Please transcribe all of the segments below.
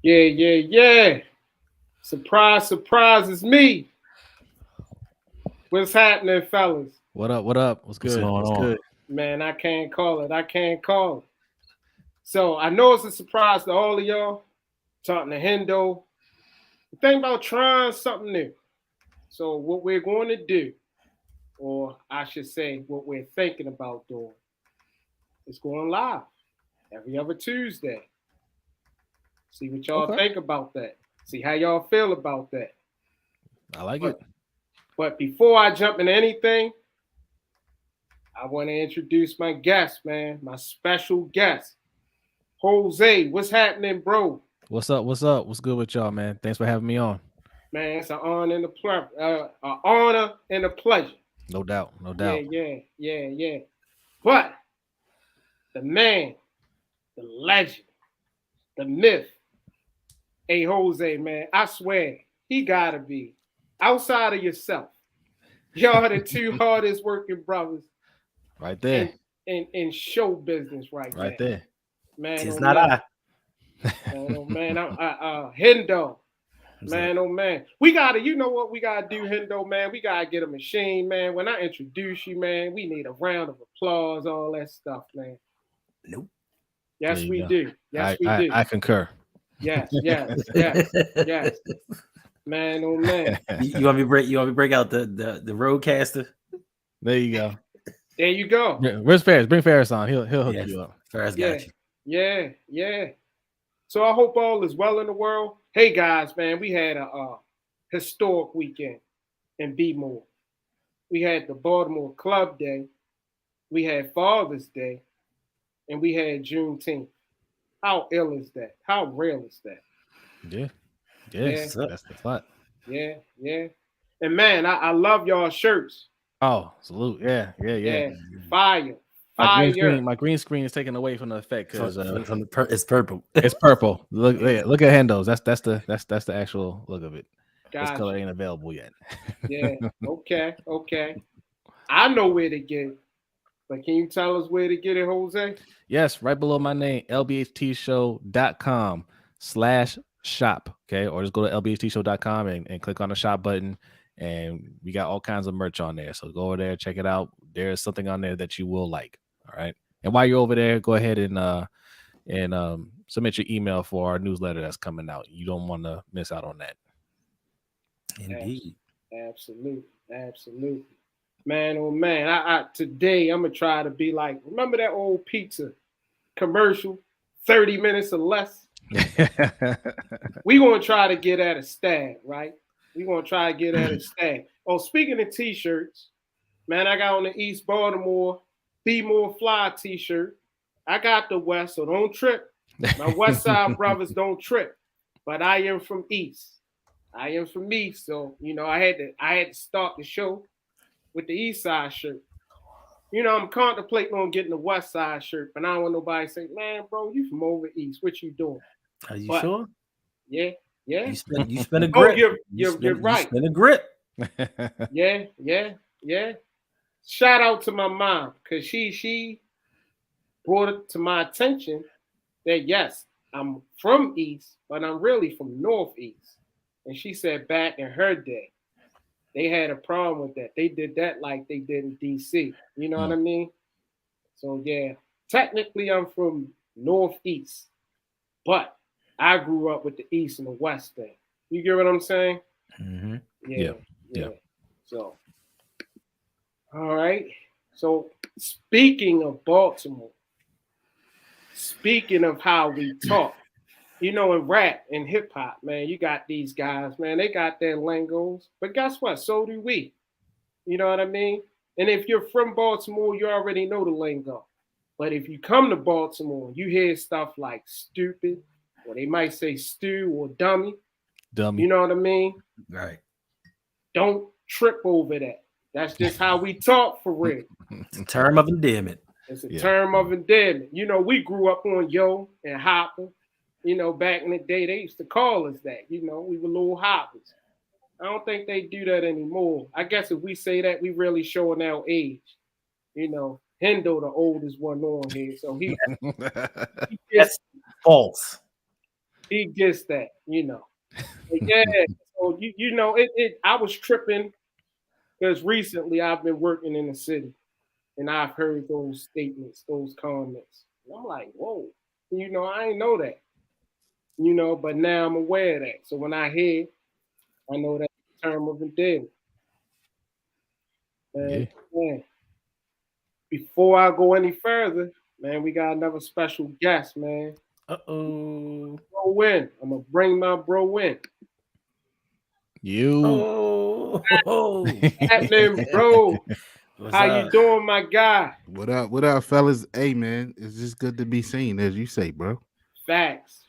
Yeah. Surprise, surprise, it's me. What's happening, fellas? What up? What up? What's good? going What's on? good? Man, I can't call it. So I know it's a surprise to all of y'all. Talking to Hendo. Think about trying something new. So what we're going to do, or I should say what we're thinking about doing, is going live every other Tuesday. See what y'all Okay. think about that. See how y'all feel about that. I like it. But before I jump into anything, I want to introduce my guest, man, my special guest, Jose. What's happening, bro? What's up? What's up? What's good with y'all, man? Thanks for having me on. Man, it's an honor and a pleasure. No doubt. No doubt. Yeah. But the man, the legend, the myth, hey Jose, man, I swear he gotta be outside of yourself. Y'all the two hardest working brothers Right there. in show business right there. Man, It's oh, not man. I. Man, oh man, Hendo. Man, oh man. We gotta, you know what we gotta do, Hendo, man? We gotta get a machine, man. When I introduce you, man, we need a round of applause, all that stuff, man. Nope. Yes, we go. do. Yes, we do. I concur. Yes. Man, oh man. You want me to break out the roadcaster? There you go. There you go. Where's Ferris? Bring Ferris on. He'll hook you up. Ferris got you. Yeah. So I hope all is well in the world. Hey guys, man, we had a historic weekend in B-More. We had the Baltimore Club Day, we had Father's Day, and we had Juneteenth. How ill is that? How real is that? Yeah. That's the thought. Yeah. And man, I love y'all shirts. Oh, salute. Yeah. Fire. My green screen is taken away from the effect because it's purple. It's purple. Look at Hendo's. That's the actual look of it. This color ain't available yet. Yeah. Okay. I know where to get it. But can you tell us where to get it, Jose? Yes, right below my name, lbhtshow.com/shop. Okay, or just go to lbhtshow.com and click on the shop button. And we got all kinds of merch on there. So go over there, check it out. There's something on there that you will like. All right. And while you're over there, go ahead and submit your email for our newsletter that's coming out. You don't want to miss out on that. Indeed. Absolutely. Man, oh man. I today I'm gonna try to be like, remember that old pizza commercial, 30 minutes or less? We gonna try to get at a stab, right? We gonna try to get at a stab. Oh, speaking of t-shirts, man, I got on the East Baltimore Be More Fly t-shirt. I got the West, so don't trip. My West Side brothers don't trip. But I am from East. So I had to start the show with the East Side shirt. I'm contemplating on getting the West Side shirt, but I don't want nobody to say, man, bro, you from over East. What you doing? Are you sure? Yeah. You spend a grip. You're right. You spend a grip. Yeah. Shout out to my mom, because she brought it to my attention that yes, I'm from East, but I'm really from Northeast. And she said back in her day, they had a problem with that. They did that like they did in DC. You know what I mean? So yeah, technically I'm from Northeast, but I grew up with the East and the West thing. You get what I'm saying? Mm-hmm. Yeah. So, all right. So speaking of Baltimore, speaking of how we talk, in rap and hip hop, man, you got these guys, man, they got their lingos, but guess what? So do we. You know what I mean? And if you're from Baltimore, you already know the lingo. But if you come to Baltimore, you hear stuff like stupid, or they might say stew or dummy. You know what I mean? Right. Don't trip over that. That's just how we talk for real. It's a term of endearment. It's a term of endearment. We grew up on Yo and Hopper. Back in the day, they used to call us that. We were little hoppers. I don't think they do that anymore. I guess if we say that, we really showing our age. Hendo, the oldest one on here, so he That's false. he gets that, But yeah, so I was tripping because recently I've been working in the city and I've heard those statements, those comments. And I'm like, whoa, I ain't know that, but now I'm aware of that. So when I hear, I know that's the term of endearment. Yeah. Man, before I go any further, man, we got another special guest, man. Uh-oh. Bro in. I'm gonna bring my bro in. You. Oh. Happening, bro. What's How up? you doing, my guy? What up, fellas? Hey, man, it's just good to be seen, as you say, bro. Facts.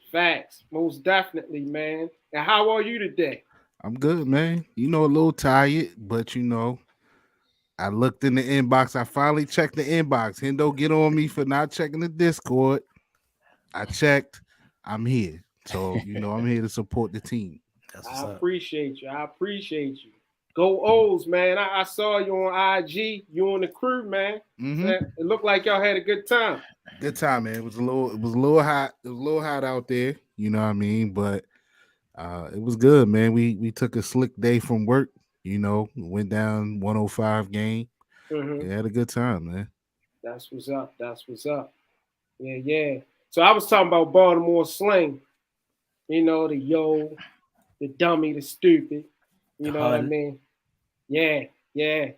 Most definitely, man. And how are you today? I'm good, man. A little tired, but I looked in the inbox. I finally checked the inbox. Hendo get on me for not checking the Discord. I checked. I'm here. So, I'm here to support the team. That's what's I up. appreciate you. Go O's, man. I saw you on IG. You on the crew, man. Mm-hmm. It looked like y'all had a good time. Good time, man. It was a little hot. It was a little hot out there. You know what I mean? But it was good, man. We took a slick day from work. Went down 105 game. Mm-hmm. We had a good time, man. That's what's up. Yeah. So I was talking about Baltimore slang. The yo, the dummy, the stupid. You know what I mean? Yeah. I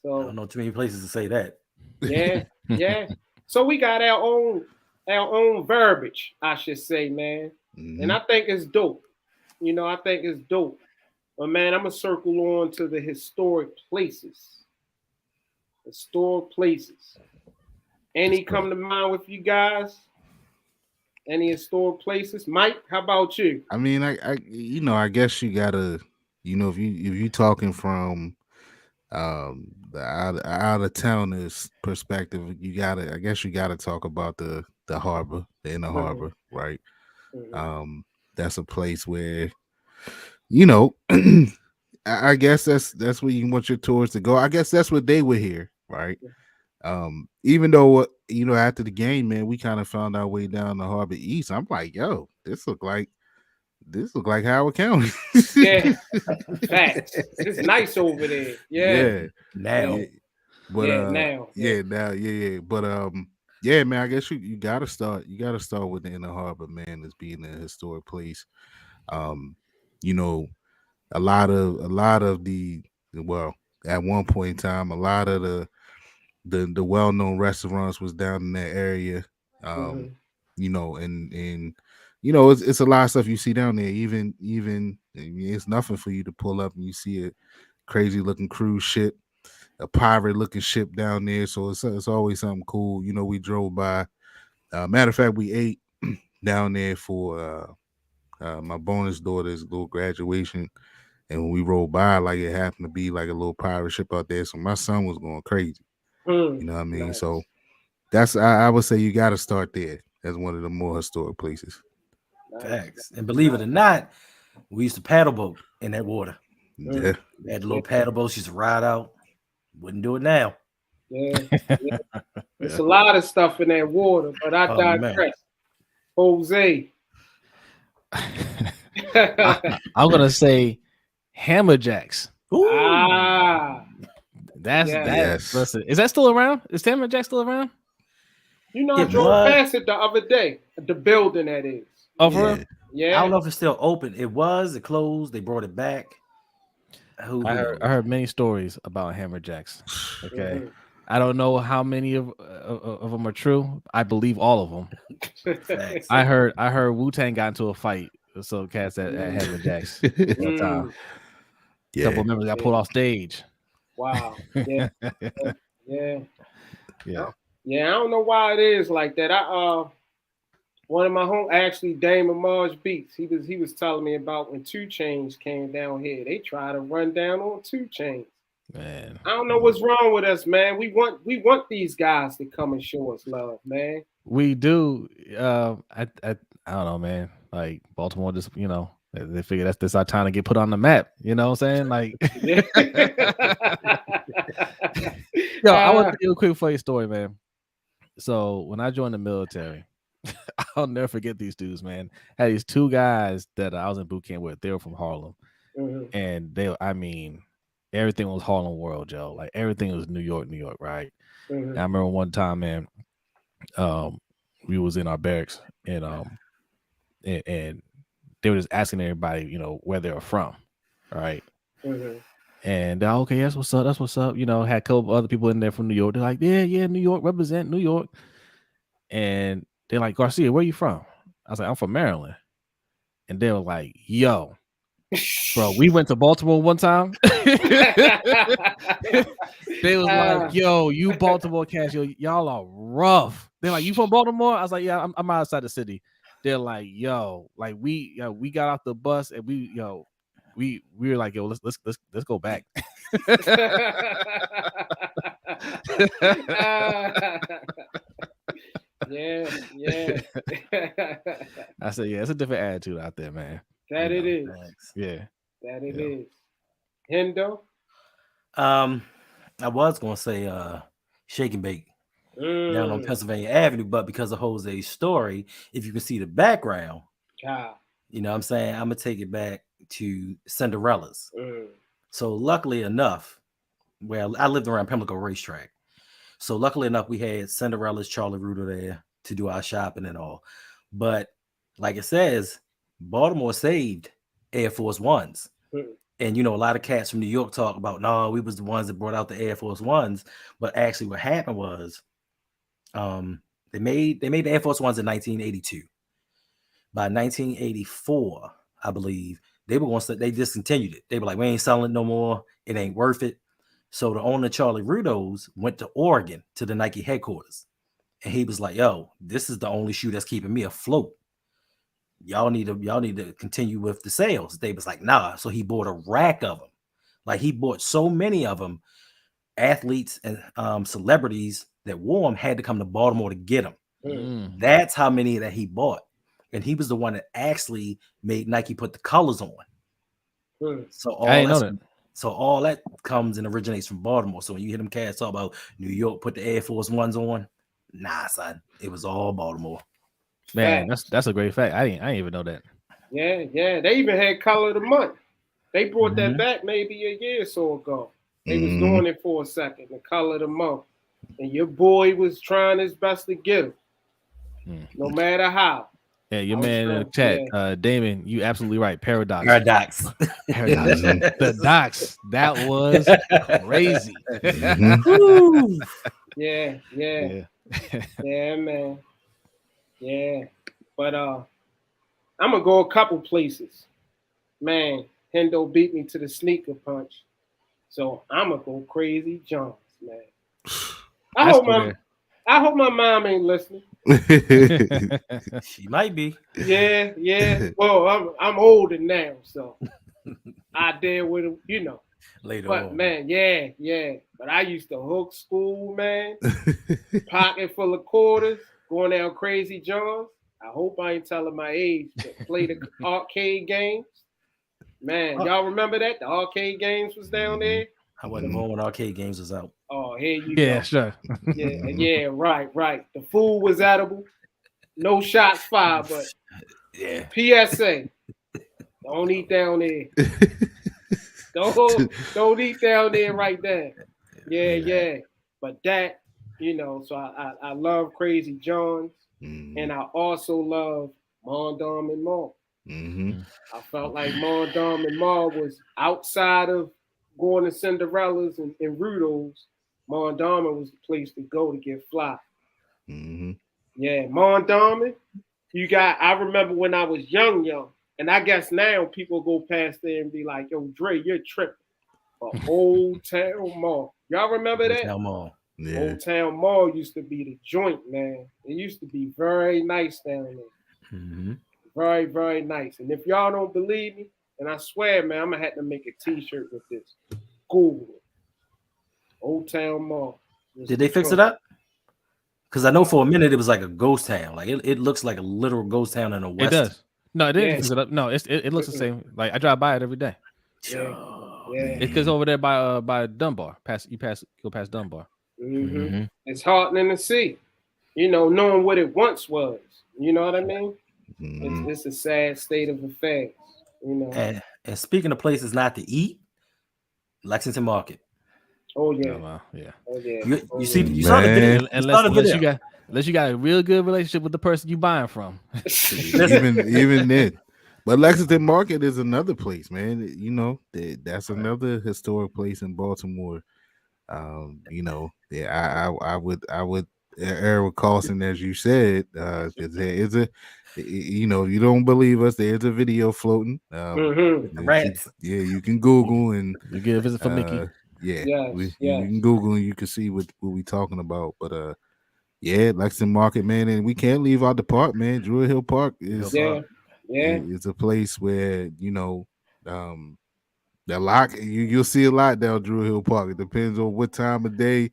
So don't know too many places to say that. yeah. So we got our own verbiage, I should say, man. Mm-hmm. And I think it's dope. I think it's dope. But man, I'm gonna circle on to the historic places. Any come to mind with you guys? Any historic places? Mike, how about you? I mean, I guess you gotta, if you talking from the out of towners perspective, I guess you gotta talk about the harbor, the inner harbor, right? Mm-hmm. That's a place where, you know, I guess that's where you want your tours to go. I guess that's what they were here, right? Even though after the game, man, we kind of found our way down the Harbor East. I'm like, yo, this look like Howard County. Yeah, facts. It's nice over there. Yeah. Now. Yeah. But now. yeah. But yeah, man, I guess you gotta start with the inner harbor, man, as being a historic place. You know, a lot of the well, at one point in time, a lot of the well-known restaurants was down in that area. Mm-hmm. And it's a lot of stuff you see down there. Even I mean, it's nothing for you to pull up and you see a crazy looking cruise ship, a pirate looking ship down there. So it's always something cool. We drove by. Matter of fact, we ate down there for my bonus daughter's little graduation. And when we rolled by, like it happened to be like a little pirate ship out there. So my son was going crazy. You know what I mean? Nice. So that's I would say you got to start there as one of the more historic places. Facts. And believe it or not, we used to paddle boat in that water. Yeah. We had a little paddle boats, used to ride out. Wouldn't do it now. Yeah. There's a lot of stuff in that water, but I digress. Jose. I'm gonna say Hammerjacks. Yes. Listen, is that still around? Is Hammerjack still around? I drove past it the other day. The building that is. Oh, for real? Yeah. I don't know if it's still open. It closed. They brought it back. I heard many stories about Hammerjacks. Okay. Mm-hmm. I don't know how many of them are true. I believe all of them. Facts. I heard Wu-Tang got into a fight with some cats at Hammerjacks one time. A couple of members got pulled off stage. Wow. Yeah. I don't know why it is like that. One of my home actually Damon Marge Beats. He was telling me about when 2 Chainz came down here. They try to run down on 2 Chainz. Man, I don't know what's wrong with us, man. We want these guys to come and show us love, man. We do. I don't know, man. Like Baltimore, just they figure that's our time to get put on the map. You know what I'm saying? Like, yo, I want to do a quick funny story, man. So when I joined the military, I'll never forget these dudes, man. Had these two guys that I was in boot camp with. They were from Harlem, and I mean, everything was Harlem World, Joe. Like everything was New York, right? And I remember one time, man, we was in our barracks, and and they were just asking everybody, where they were from, right? And okay, that's what's up. That's what's up. Had a couple other people in there from New York. They're like, yeah, New York, represent New York. And they're like, Garcia, where you from? I was like, I'm from Maryland. And they were like, yo, bro, we went to Baltimore one time. They was like, yo, you Baltimore cats, y'all are rough. They're like, you from Baltimore? I was like, yeah, I'm outside the city. They're like, yo, like we got off the bus and we were like, yo, let's go back. Yeah. I said, yeah, it's a different attitude out there, man. That it is. Yeah. That it is. Hendo? I was gonna say Shake and Bake down on Pennsylvania Avenue, but because of Jose's story, if you can see the background, you know what I'm saying, I'm gonna take it back to Cinderella's. So luckily enough, well, I lived around Pimlico Racetrack. So luckily enough, we had Cinderella's, Charlie Reuter there to do our shopping and all. But like it says, Baltimore saved Air Force Ones. And, a lot of cats from New York talk about, no, we was the ones that brought out the Air Force Ones. But actually what happened was they made the Air Force Ones in 1982. By 1984, I believe, they discontinued it. They were like, we ain't selling it no more. It ain't worth it. So the owner, Charlie Rudos, went to Oregon to the Nike headquarters. And he was like, yo, this is the only shoe that's keeping me afloat. Y'all need to continue with the sales. They was like, nah. So he bought a rack of them. Like he bought so many of them, athletes and celebrities that wore them had to come to Baltimore to get them. That's how many that he bought. And he was the one that actually made Nike put the colors on. So I didn't know that. So all that comes and originates from Baltimore. So when you hear them cats talk about New York put the Air Force Ones on, nah, son, it was all Baltimore. Man, that's a great fact. I didn't even know that. Yeah. They even had color of the month. They brought that back maybe a year or so ago. They was doing it for a second, the color of the month. And your boy was trying his best to get them, no matter how. Yeah, your man in the chat, Damon, you absolutely right. Paradox. The docs. That was crazy. Yeah, man. Yeah. But I'm gonna go a couple places. Man, Hendo beat me to the sneaker punch. So I'm gonna go Crazy Johns, man. I hope my mom ain't listening. She might be. Yeah. Well, I'm older now, so I deal with it, Later but on. man, yeah. But I used to hook school, man. Pocket full of quarters, going down Crazy Johns. I hope I ain't telling my age, but play the arcade games. Man, y'all remember that? The arcade games was down there. I wasn't born when arcade games was out. Oh, here you go. Yeah, sure. Yeah, right. The food was edible. No shots fired, but yeah. PSA. Don't eat down there. Don't eat down there right there. Yeah. But that, so I love Crazy Johns, and I also love Mondom and Mall. I felt like Mondom and Mall was outside of going to Cinderella's and Rudo's. Mondom was the place to go to get fly. Yeah, Mondom. I remember when I was young, and I guess now people go past there and be like, yo, Dre, you're tripping. But Old Town Mall. Y'all remember that? Old Town Mall. Yeah. Old Town Mall used to be the joint, man. It used to be very nice down there. Very, very nice. And if y'all don't believe me, and I swear, man, I'm going to have to make a t-shirt with this. Google it. Old Town Mall. Did they fix it up? Because I know for a minute it was like a ghost town. Like it looks like a literal ghost town in the west. It does. No, it didn't fix it up. No, it looks the same. Like I drive by it every day. Yeah. It's because over there by Dunbar. Go past Dunbar. It's heartening to see. Knowing what it once was. You know what I mean? Mhm. It's a sad state of affairs. You know. And speaking of places not to eat, Lexington Market. Oh yeah. Oh, well, yeah. Oh yeah. You Oh, you yeah. see you saw the video. Man, You saw the Unless video. you got a real good relationship with the person you buying from. Listen. even then. But Lexington Market is another place, man. You know, that's Right. another historic place in Baltimore. You know, yeah, I would err with caution, as you said, because there is a, you know, you don't believe us. There's a video floating. Mm-hmm. With the That rats. you can Google and You get a visit from Mickey. yeah, Yes. you Yes. can Google and you can see what we talking about. But yeah, Lexington Market, man, and we can't leave out the park, man. Druid Hill Park is Yeah. Yeah. is a place where, you know, the lock you'll see a lot down Druid Hill Park. It depends on what time of day,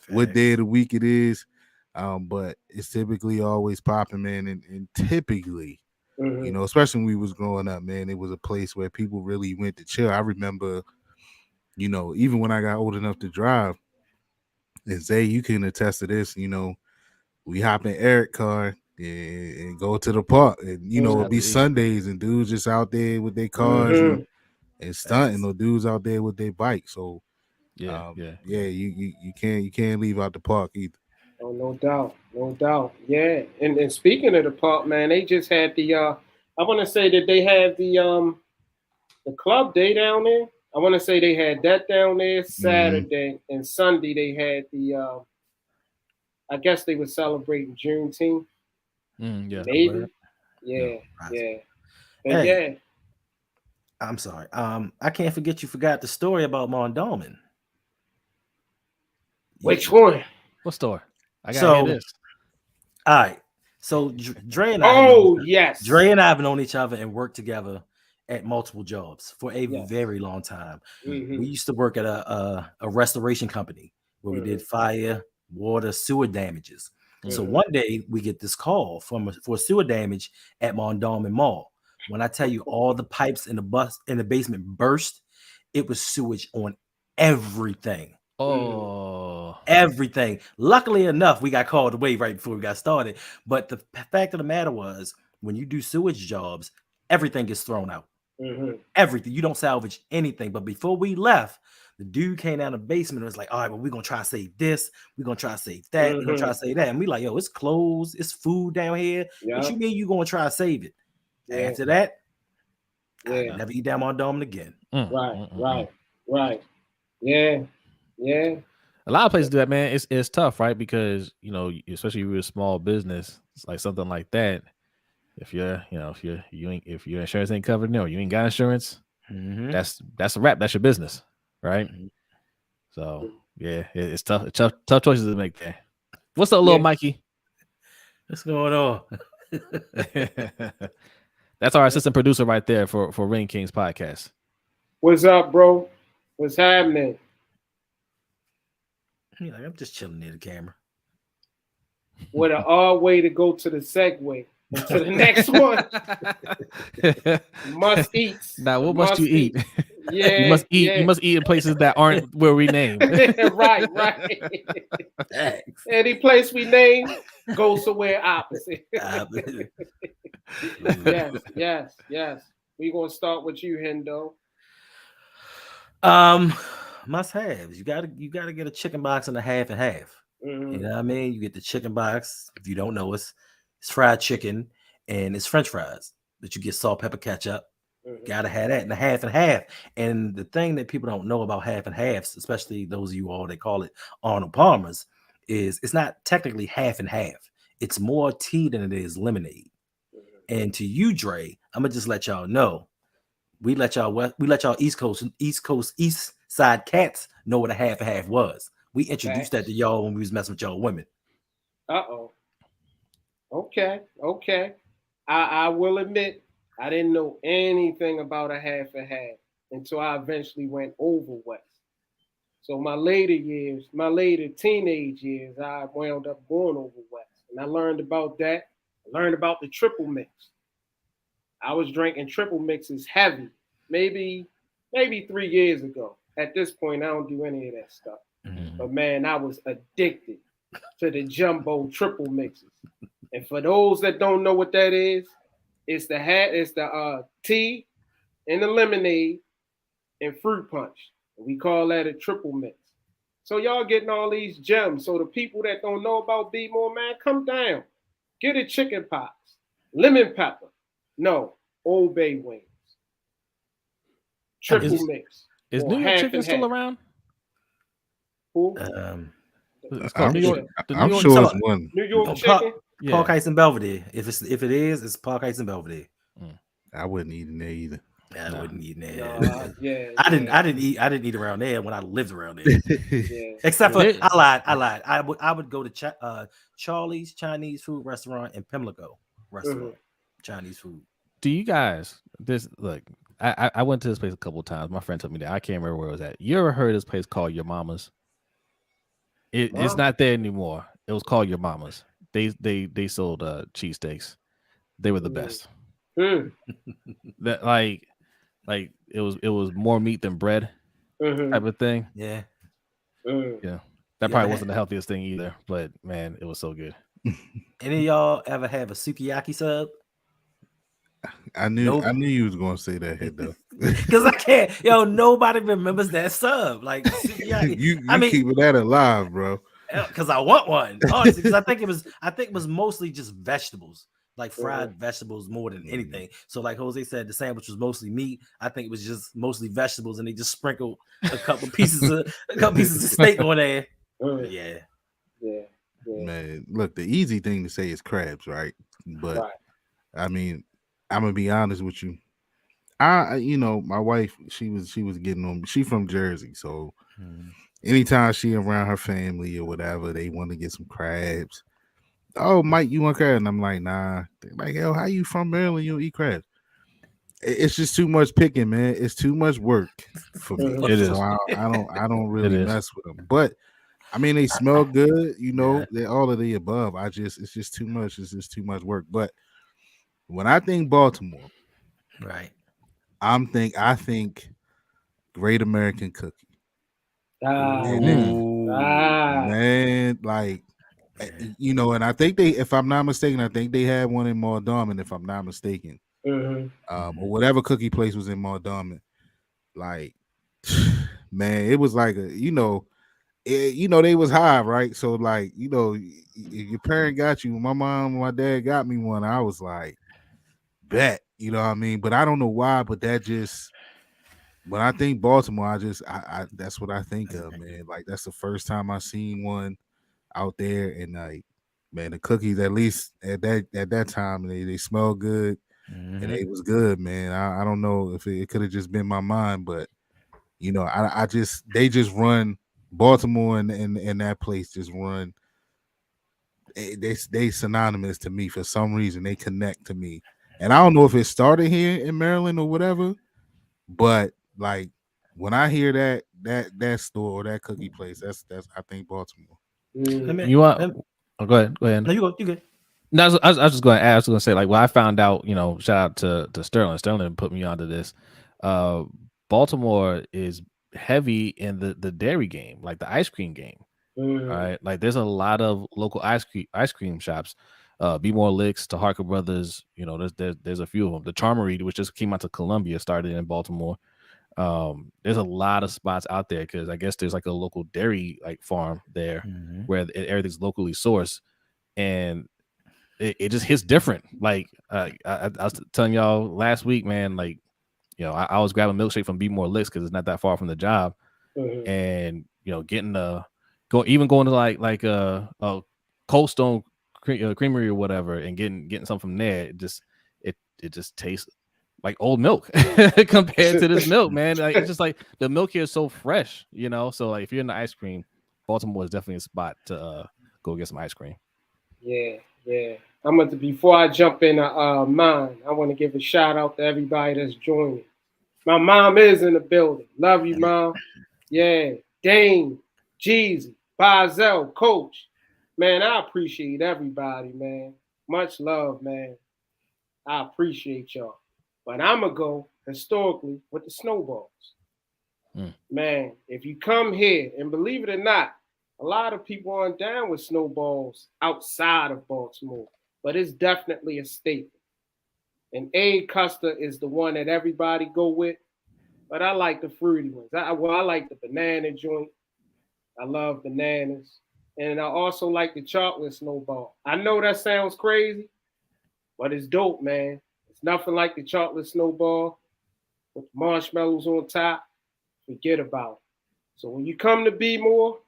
what day of the week it is. But it's typically always popping, man, and typically, Mm-hmm. you know, especially when we was growing up, man, it was a place where people really went to chill. I remember, you know, even when I got old enough to drive, and Zay, you can attest to this, you know, we hop in Eric car and go to the park. And, you know, it'd Have be to eat. Sundays and dudes just out there with their cars Mm-hmm. and stunting, or dudes out there with their bikes. So Yeah. you can't leave out the park either. Oh, no doubt. No doubt. Yeah. And speaking of the park, man, they just had the I want to say that they had the club day down there. I want to say they had that down there Saturday and Sunday. They had the I guess they were celebrating Juneteenth. Yeah. Maybe. No, Yeah. Yeah. But hey, yeah. I'm sorry. I can't forget you forgot the story about Mondawmin. Which one? What store? I gotta hear So, this. all right. So Dre and I Oh yes. Dre and I have known each other and worked together at multiple jobs for a Yes. very long time. Mm-hmm. We used to work at a restoration company where we did fire, water, sewer damages. So Mm-hmm. one day we get this call for sewer damage at Mondawmin Mall. When I tell you all the pipes in the basement burst, it was sewage on everything. Oh, Everything. Luckily enough, we got called away right before we got started. But the fact of the matter was, when you do sewage jobs, everything gets thrown out. Mm-hmm. Everything. You don't salvage anything. But before we left, the dude came down the basement and was like, all right, well, we're gonna try to save this, we're gonna try to save that, we're gonna try to save that. And we like, yo, it's clothes, it's food down here. Yeah. What you mean you gonna try to save it? Yeah. After that, Yeah. I never eat down my dome again. Right. Yeah. Yeah. a lot of places do that, man. It's tough, right? Because you know, especially if you're a small business, it's like something like that. If you're, you know, if your insurance ain't covered, no, you ain't got insurance. Mm-hmm. That's a wrap. That's your business, right? Mm-hmm. So yeah, it's tough choices to make there. What's up, little Mikey? What's going on? That's our assistant producer right there for Ring Kings podcast. What's up, bro? What's happening? Like, I'm just chilling near the camera. What an odd way to go to the segue into the next one. Must eat. Now, what must you eat? Yeah, you must eat. Yeah. You must eat in places that aren't where we name. right. Any place we name, go somewhere opposite. Yes. We're gonna start with you, Hendo. Must haves. You gotta get a chicken box and a half and half. Mm-hmm. You know what I mean? You get the chicken box. If you don't know it's fried chicken and it's French fries that you get salt, pepper, ketchup. Mm-hmm. Gotta have that and a half and half. And the thing that people don't know about half and halves, especially those of you all that call it Arnold Palmer's, is it's not technically half and half. It's more tea than it is lemonade. Mm-hmm. And to you, Dre, I'm gonna just let y'all know. We let y'all East Side cats know what a half and half was. We introduced that to y'all when we was messing with y'all women. Uh-oh. Okay. I will admit I didn't know anything about a half and half until I eventually went over west. So my later teenage years, I wound up going over west. And I learned about that. I learned about the triple mix. I was drinking triple mixes heavy, maybe 3 years ago. At this point, I don't do any of that stuff. Mm-hmm. But man, I was addicted to the jumbo triple mixes. And for those that don't know what that is, it's the tea and the lemonade and fruit punch. We call that a triple mix. So y'all getting all these gems. So the people that don't know about Be More, man, come down. Get a chicken pox, lemon pepper. No, Old Bay wings. Triple mix. Is New York chicken still around? Who? It's called New York. I'm sure it's one. New York chicken. Park Heights and Belvedere. If it is, it's Park Heights and Belvedere. I wouldn't eat in there either. I wouldn't eat in there. I didn't eat around there when I lived around there. Yeah. Except for I lied. I would go to Charlie's Chinese food restaurant in Pimlico restaurant. Chinese food. Do you guys I went to this place a couple of times. My friend took me there. I can't remember where it was at. You ever heard of this place called Your Mama's? It's not there anymore. It was called Your Mama's. They sold cheesesteaks. They were the best. That like it was more meat than bread type of thing. Yeah. Yeah. That probably wasn't the healthiest thing either, but man, it was so good. Any of y'all ever have a sukiyaki sub? I knew you was gonna say that, Hendo. Because I can't, nobody remembers that sub. Like you keeping that alive, bro. Because I want one, honestly. Because I think it was mostly just vegetables, like fried vegetables more than anything. So, like Jose said, the sandwich was mostly meat. I think it was just mostly vegetables, and they just sprinkled a couple pieces of steak on there. Yeah. Man, look, the easy thing to say is crabs, right? But I mean, I'm gonna be honest with you. My wife, she was getting on. She from Jersey, so anytime she around her family or whatever, they want to get some crabs. Oh, Mike, you want crabs? And I'm like, nah. They're like, yo, how you from Maryland? You don't eat crabs? It's just too much picking, man. It's too much work for me. It is. So I don't really mess with them. But I mean, they smell good. They're all of the above. It's just too much. It's just too much work. But when I think Baltimore, right, I think Great American Cookie. Man, like, and I think if I'm not mistaken, I think they had one in Mondawmin, if I'm not mistaken, or whatever cookie place was in Mondawmin. Like, man, it was like they was high, right? So like, your parent got you. My mom and my dad got me one. I was like, bet, you know what I mean? But I don't know why, but that just, when I think Baltimore, I that's what I think of, man. Like, that's the first time I seen one out there, and like, man, the cookies, at least at that time, they smell good, and it was good, man. I don't know if it could have just been my mind, but they just run Baltimore, and that place just run. They synonymous to me for some reason. They connect to me, and I don't know if it started here in Maryland or whatever, but like, when I hear that store or that cookie place, that's I think Baltimore. You want? Go ahead. No, you good. No, I was just going to ask. I was going to say, like, well, I found out. Shout out to Sterling. Sterling put me onto this. Baltimore is heavy in the dairy game, like the ice cream game. All right, like there's a lot of local ice cream shops. Be More Licks, to Harker Brothers. There's a few of them. The Charmery, which just came out to Columbia, started in Baltimore. There's a lot of spots out there because I guess there's like a local dairy farm there where everything's locally sourced, and it just hits different. Like I was telling y'all last week, man. Like, I was grabbing a milkshake from Be More Licks because it's not that far from the job, and getting going to like a Cold Stone Creamery or whatever, and getting something from there. It just tastes like old milk compared to this milk, man. Like, it's just like the milk here is so fresh, So like, if you're in the ice cream, Baltimore is definitely a spot to go get some ice cream. Yeah. Before I jump in mine, I want to give a shout out to everybody that's joining. My mom is in the building. Love you, Mom. Yeah, Dane, Jeezy, Bazel, Coach. Man, I appreciate everybody, man. Much love, man. I appreciate y'all. But I'm going to go historically with the snowballs. Man, if you come here, and believe it or not, a lot of people aren't down with snowballs outside of Baltimore. but it's definitely a staple. And A Custer is the one that everybody go with, but I like the fruity ones. I like the banana joint. I love bananas. And I also like the chocolate snowball. I know that sounds crazy, but it's dope, man. It's nothing like the chocolate snowball with marshmallows on top. Forget about it. So when you come to Be More,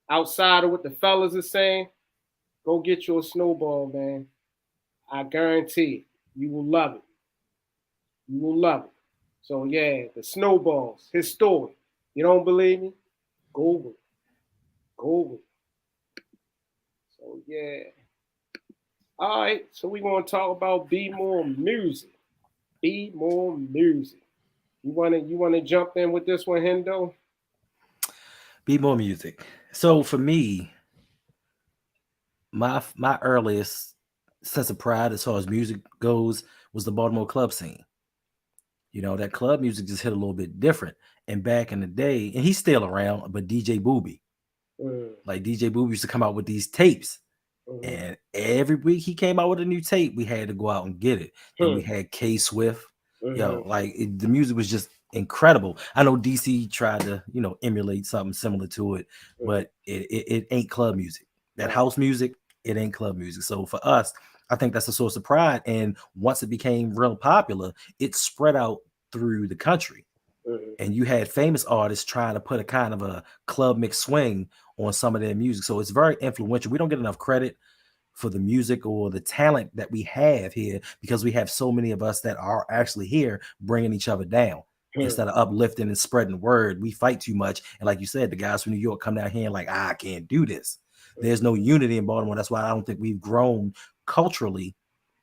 outside of what the fellas are saying, go get your snowball, man. I guarantee it. You will love it. You will love it. So yeah, the snowballs, his story. You don't believe me? Google it. Google it. So yeah. All right, so we're going to talk about Be More music. Be More music. You wanna jump in with this one, Hendo? Be More music. So for me, my earliest sense of pride as far as music goes was the Baltimore Club scene. You know, that club music just hit a little bit different. And back in the day, and he's still around, but DJ Booby. Like DJ Booby used to come out with these tapes. And every week he came out with a new tape, we had to go out and get it. And we had K Swift. The music was just incredible. I know DC tried to, emulate something similar to it, but it ain't club music. That house music, it ain't club music. So for us, I think that's a source of pride. And once it became real popular, it spread out through the country. And you had famous artists trying to put a kind of a club mix swing on some of their music. So it's very influential. We don't get enough credit for the music or the talent that we have here because we have so many of us that are actually here bringing each other down. Instead of uplifting and spreading word, we fight too much. And like you said, the guys from New York come down here and like, I can't do this. There's no unity in Baltimore. That's why I don't think we've grown culturally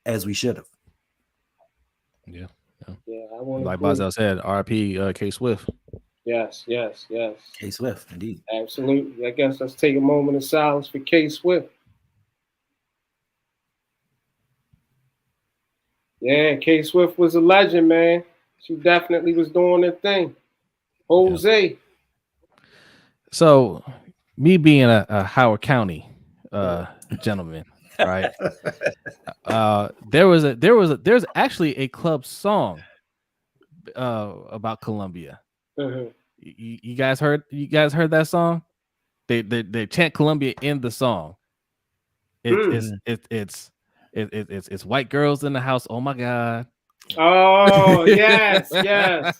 as we should have. Yeah. I want like Bazel said, RP K Swift. Yes. K Swift, indeed. Absolutely. I guess let's take a moment of silence for K Swift. Yeah, K Swift was a legend, man. She definitely was doing her thing. Jose. Yeah. So, me being a Howard County gentleman, right? There's actually a club song about Columbia. You guys heard that song? They chant Columbia in the song. It's white girls in the house. Oh my God. Oh yes. Yeah.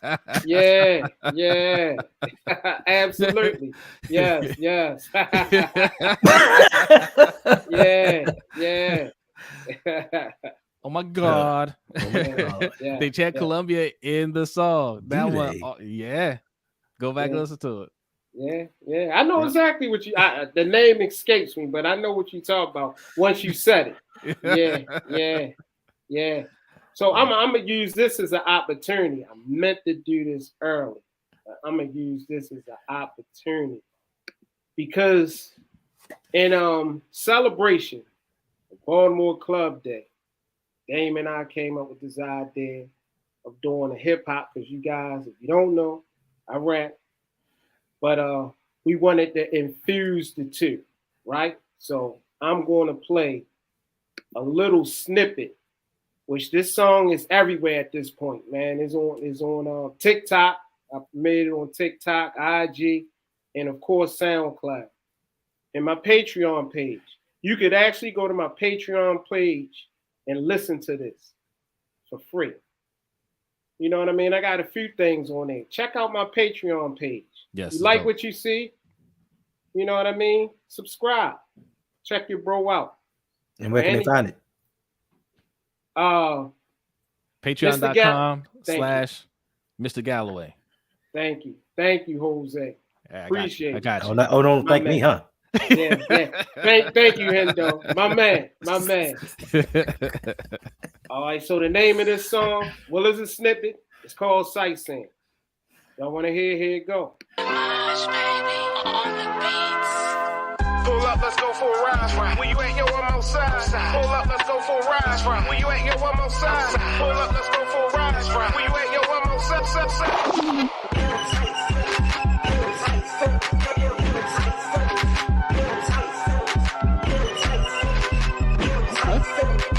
Absolutely. Yes. Yeah. Oh my God. Yeah. They chant Columbia in the song. That one, go back and listen to it. Yeah. I know exactly what you. The name escapes me, but I know what you talk about once you said it. Yeah. So I'm gonna use this as an opportunity. I meant to do this early. I'm gonna use this as an opportunity because in celebration of Baltimore Club Day, Dame and I came up with this idea of doing a hip hop because you guys, if you don't know, I rap, but we wanted to infuse the two, right? So I'm going to play a little snippet, which this song is everywhere at this point, man. It's on TikTok. I made it on TikTok, IG, and of course SoundCloud. And my Patreon page. You could actually go to my Patreon page and listen to this for free. You know what I mean? I got a few things on there. Check out my Patreon page. Yes. You like what you see? You know what I mean? Subscribe. Check your bro out. And where can they find it? Patreon.com/MisterrGalloway. Thank you, Jose. Appreciate it. I got you. Oh, don't thank me, huh? Yeah. Thank you, Hendo. My man. All right, so the name of this song, well, it's a snippet. It's called Sightseeing. Y'all want to hear? Here it go. Pull up, let's go for a ride. Where you at, yo, I'm outside. Pull up, let's go for a ride. Where you at, yo, I'm outside. Pull up, let's go for a ride. Where you at, yo, I'm outside.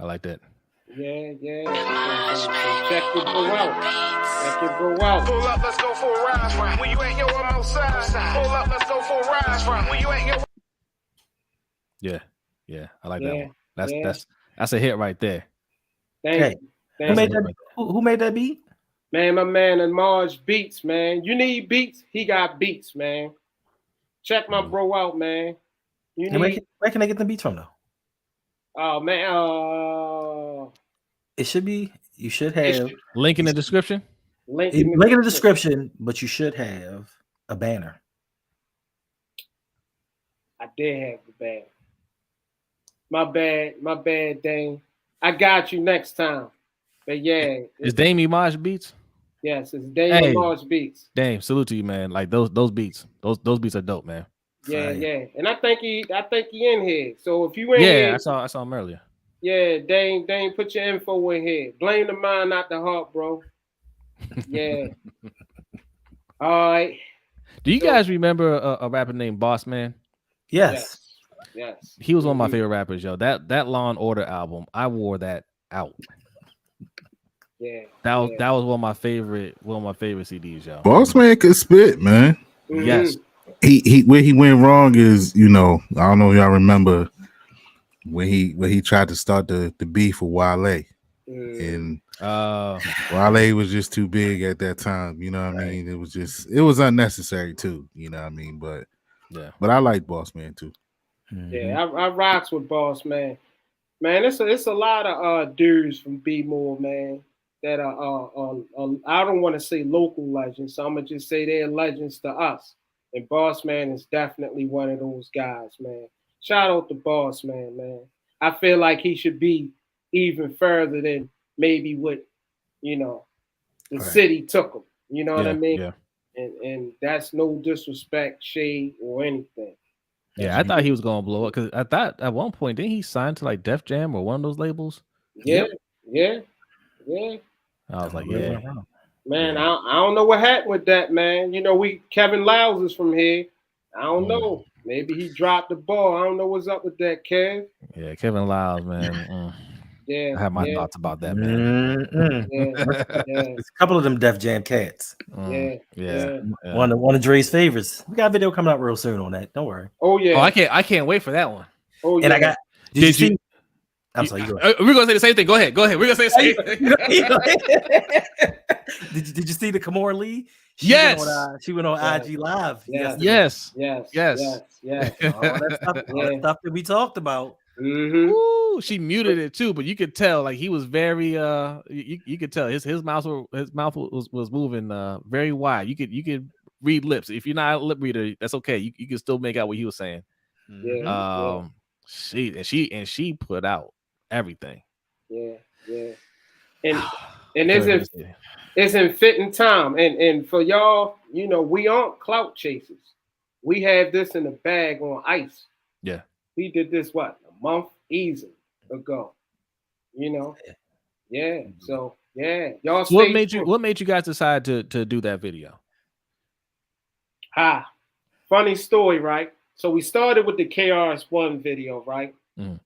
like that. Yeah. So check your bro out. Check your bro out. Pull up, let's go for a ride. Where you at, yo, I'm outside. Pull up, let's go for a ride. Where you at, yo? Yeah, I like that one. That's a hit right there. Thank you. Who made that beat? Man, my man and Marge Beats, man. You need beats? He got beats, man. Check my bro out, man. Where can I get the beats from though? Oh man, it should be. You should have link in the description. Link in the description, but you should have a banner. I did have the banner. My bad, Dame. I got you next time. But yeah, is Dame Marge Beats? Yes, it's Dame Marge Beats. Dame, salute to you, man. Like those beats, those beats are dope, man. Yeah, and I think he in here. So if you in here, I saw him earlier. Yeah, Dame, put your info in here. Blame the mind, not the heart, bro. Yeah. All right. Do you guys remember a rapper named Boss Man? Yes. He was one of my favorite rappers, yo. That Law and Order album, I wore that out. Yeah. That was one of my favorite CDs, yo. Boss Man could spit, man. Yes. He where he went wrong is, I don't know if y'all remember when he tried to start the beef with Wale. And Wale was just too big at that time, you know what I mean? It was unnecessary too, you know what I mean? But I like Boss Man too. Yeah, I rocks with Boss Man. Man, it's a lot of dudes from B-More, man, that are I don't want to say local legends, so I'm gonna just say they're legends to us. And Boss Man is definitely one of those guys, man. Shout out to Boss Man, man. I feel like he should be even further than maybe what, the city took him. You know what I mean? Yeah. And that's no disrespect, shade, or anything. Yeah, I thought he was gonna blow up because I thought at one point didn't he sign to like Def Jam or one of those labels? Yeah. I was like, yeah. Man, I don't know what happened with that, man. Kevin Lyles is from here. I don't know. Maybe he dropped the ball. I don't know what's up with that, Kev. Yeah, Kevin Lyles, man. Yeah, I have my thoughts about that, man. There's a couple of them Def Jam cats. Yeah. One of Dre's favorites. We got a video coming out real soon on that. Don't worry. Oh yeah. Oh, I can't wait for that one. Oh yeah. And I got. Did you see? I'm sorry. We're gonna say the same thing. Go ahead. We're gonna say the same thing. Did you see the Kamora Lee? She went on IG Live. Yes. All that stuff that we talked about. Mm-hmm. Ooh, she muted it too, but you could tell like he was very you could tell his mouth was moving very wide. You could read lips. If you're not a lip reader, that's okay. You can still make out what he was saying. She put out everything. Yeah. And it's in fitting time. And for y'all, we aren't clout chasers. We have this in the bag on ice. Yeah. We did this a month easy ago. Yeah. So y'all. What made you guys decide to do that video? Funny story, right? So we started with the KRS-One video, right? Mm.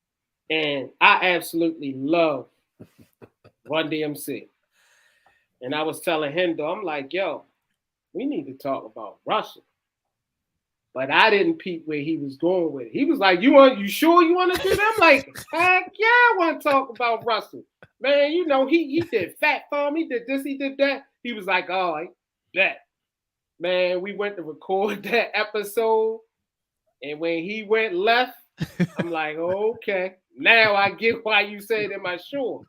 And I absolutely love Run DMC. And I was telling Hendo, I'm like, yo, we need to talk about Russell. But I didn't peep where he was going with it. He was like, you sure you want to do that? I'm like, heck yeah, I want to talk about Russell. Man, he did Fat Farm, he did this, he did that. He was like, oh, I bet. Man, we went to record that episode. And when he went left, I'm like, okay. Now I get why you said, am I sure?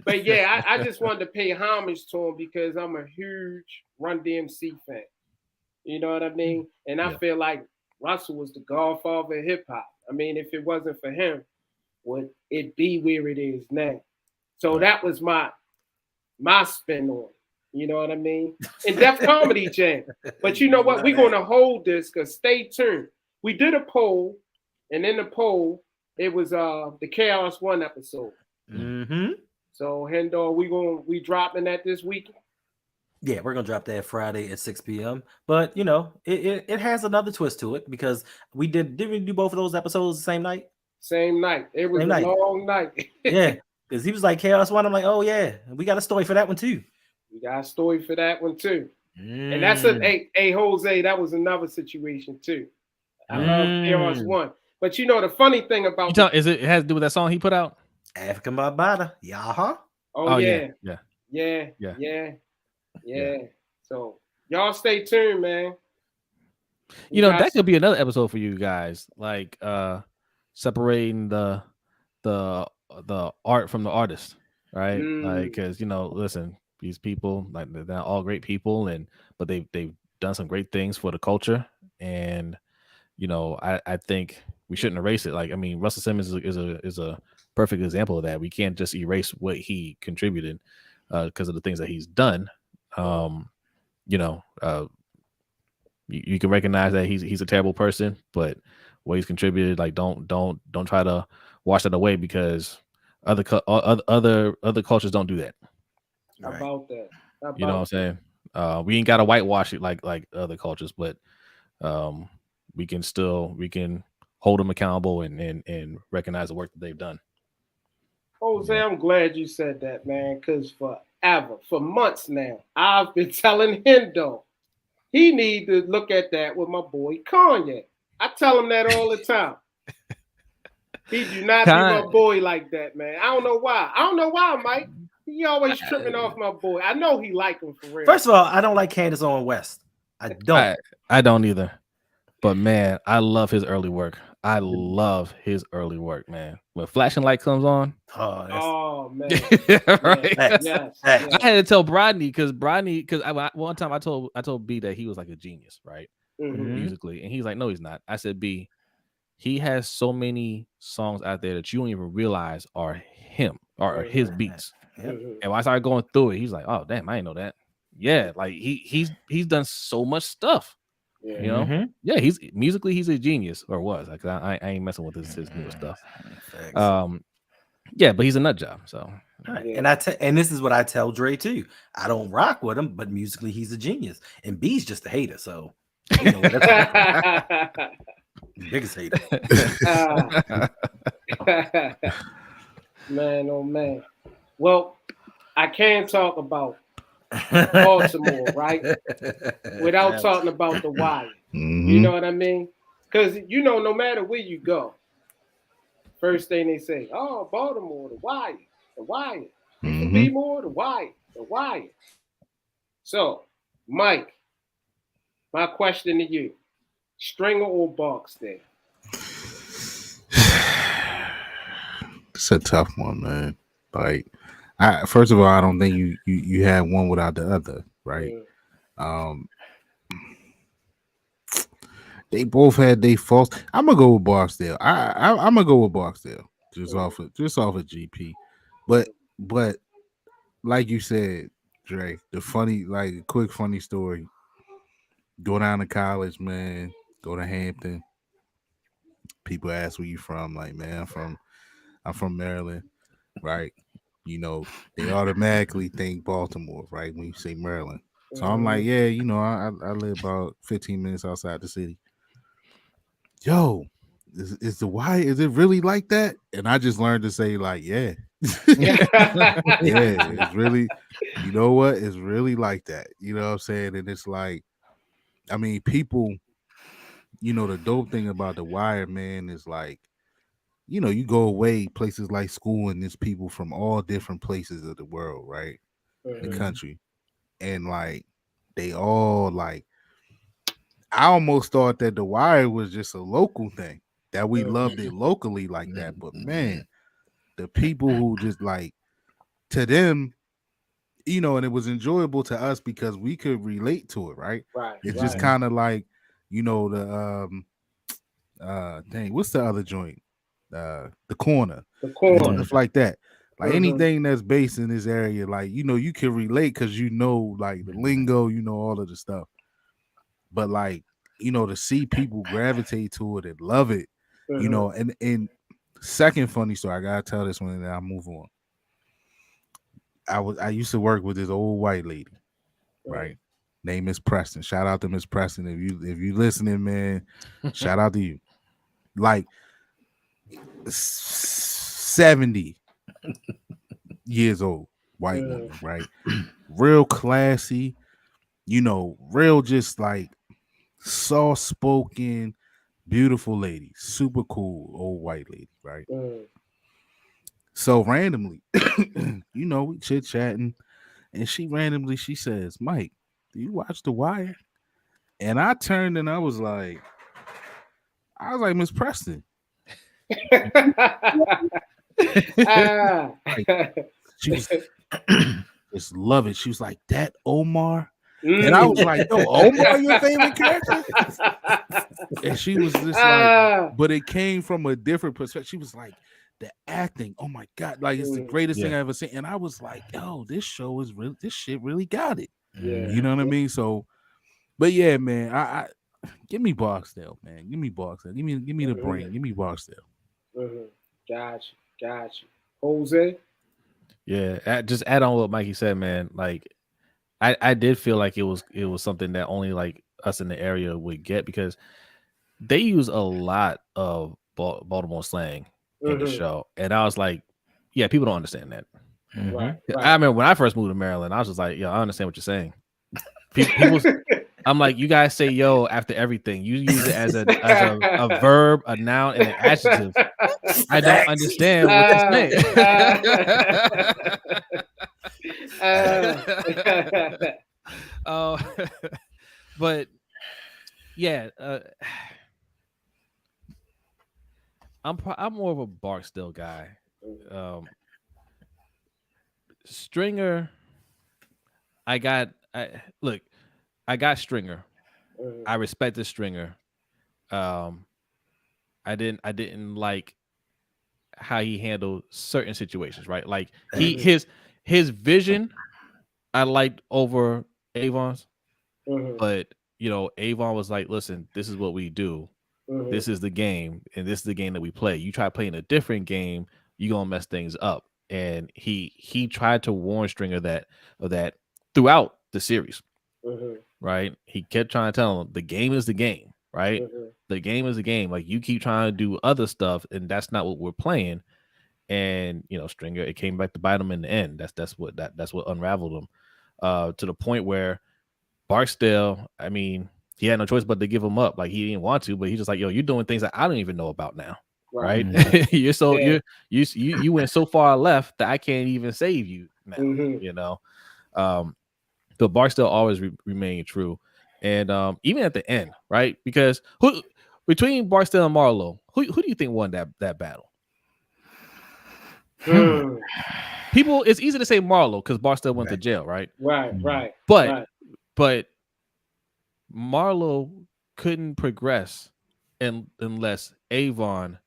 But yeah, I just wanted to pay homage to him because I'm a huge Run DMC fan. You know what I mean? And I feel like Russell was the godfather of hip hop. I mean, if it wasn't for him, would it be where it is now? So that was my spin on it. You know what I mean? And Def Comedy Jam. But you know what? We're going to hold this because stay tuned. We did a poll, and in the poll, it was the KRS-One episode. Mm-hmm. So Hendo, we dropping that this weekend? Yeah, we're gonna drop that Friday at 6 p.m. But it has another twist to it because did we do both of those episodes the same night? Same night. It was a long night. Yeah. Because he was like Chaos One. I'm like, oh yeah, we got a story for that one too. We got a story for that one too. And that's a Jose, that was another situation too. I love Chaos One. But you know the funny thing about it has to do with that song he put out? African Barbada. Yeah. Oh yeah. So y'all stay tuned, man. That could be another episode for you guys. Like separating the art from the artist, right? Like, because listen, these people, like, they're not all great people, but they've done some great things for the culture, and I think we shouldn't erase it. Like, I mean, Russell Simmons is a perfect example of that. We can't just erase what he contributed because of the things that he's done. You can recognize that he's a terrible person, but what he's contributed, like, don't try to wash that away, because other cultures don't do that. Right. About that. You know what I'm saying? We ain't got to whitewash it like other cultures, but we can hold them accountable and recognize the work that they've done. Jose, I'm glad you said that, man, because for months now, I've been telling Hendo he need to look at that with my boy Kanye. I tell him that all the time. He do not be my boy like that, man. I don't know why, Mike. He always tripping off my boy. I know he like him for real. First of all, I don't like Candace Owens West. I don't. I don't either. But man, I love his early work. I love his early work, man. When Flashing Light comes on, man, right? Yes. I had to tell Brodney because one time I told B that he was like a genius, right? Musically, and he's like, no, he's not. I said, B, he has so many songs out there that you don't even realize are him or his beats. And when I started going through it, he's like, oh damn, I didn't know that. Yeah, like he's done so much stuff. Yeah, he's musically he's a genius, or was. Like, I ain't messing with his new stuff. Yeah, but he's a nut job. So, and and this is what I tell Dre too. I don't rock with him, but musically he's a genius, and B's just a hater. So, biggest hater. Man, oh man. Well, I can't talk about Baltimore, right? Without talking about the Wire. You know what I mean? Because no matter where you go, first thing they say, oh, Baltimore, the Wire. Be more, the Wire. So, Mike, my question to you: Stringer or Barksdale? It's a tough one, man. Like, first of all, I don't think you had one without the other, right? They both had their faults. I'm gonna go with Barksdale. I'm gonna go with Barksdale just off of GP, but like you said, Dre, the quick funny story. Go down to college, man. Go to Hampton. People ask where you from. Like, man, I'm from Maryland, right? They automatically think Baltimore, right? When you say Maryland. So I'm like, yeah, I live about 15 minutes outside the city. Yo, is the Wire, is it really like that? And I just learned to say, like, yeah. Yeah, it's really, you know what? It's really like that. You know what I'm saying? And it's like, I mean, people, the dope thing about the Wire, man, is like, you go away places like school, and there's people from all different places of the world, right? The country. And like, they all like, I almost thought that the Wire was just a local thing, that we loved it locally like that. But man, the people who just like, to them, and it was enjoyable to us because we could relate to it, right? It's just kind of like, the dang, what's the other joint? The corner. Stuff like that. Like anything that's based in this area, like, you can relate because like the lingo, all of the stuff. But like, to see people gravitate to it and love it, and second funny story, I gotta tell this one and then I'll move on. I used to work with this old white lady, right? Name is Preston. Shout out to Miss Preston. If you listening, man, shout out to you. Like 70, years old, white woman, right? Real classy, real just like soft spoken, beautiful lady, super cool old white lady, right? So randomly, we chit chatting, and she says, "Mike, do you watch The Wire?" And I turned and I was like, Miss Preston. She was just love it. She was like, that Omar. And I was like, yo, Omar, your favorite character? And she was just like, but it came from a different perspective. She was like, the acting, oh my God, like it's the greatest thing I ever seen. And I was like, yo, this shit really got it. You know what I mean? So, but yeah, man, I give me Barksdale, man. Give me Barksdale. Give me the brain. Give me Barksdale. Gotcha. Jose? Yeah, just add on what Mikey said, man. Like, I did feel like it was something that only like us in the area would get, because they use a lot of Baltimore slang in the show, and I was like, yeah, people don't understand that. Right. I remember when I first moved to Maryland, I was just like, yeah, I understand what you're saying. People, I'm like, you guys say yo after everything. You use it as a verb, a noun, and an adjective. I don't understand what you're saying. But yeah, I'm more of a Barksdale guy. Stringer, I got Stringer. I respected Stringer. I didn't like how he handled certain situations, right? Like his vision I liked over Avon's, but Avon was like, listen, this is what we do. This is the game, and this is the game that we play. You try playing a different game, you're gonna mess things up. And he tried to warn Stringer of that throughout the series. Right? He kept trying to tell him the game is the game, right? The game is the game. Like, you keep trying to do other stuff, and that's not what we're playing. And Stringer, it came back to bite him in the end. That's what unraveled him, to the point where Barksdale, I mean, he had no choice but to give him up. Like, he didn't want to, but he's just like, yo, you're doing things that I don't even know about now. Right? You went so far left that I can't even save you now. But Barksdale always remained true. And even at the end, right? Because between Barksdale and Marlowe, who do you think won that battle? People, it's easy to say Marlowe because Barksdale went to jail, right? Right. But Marlowe couldn't progress unless Avon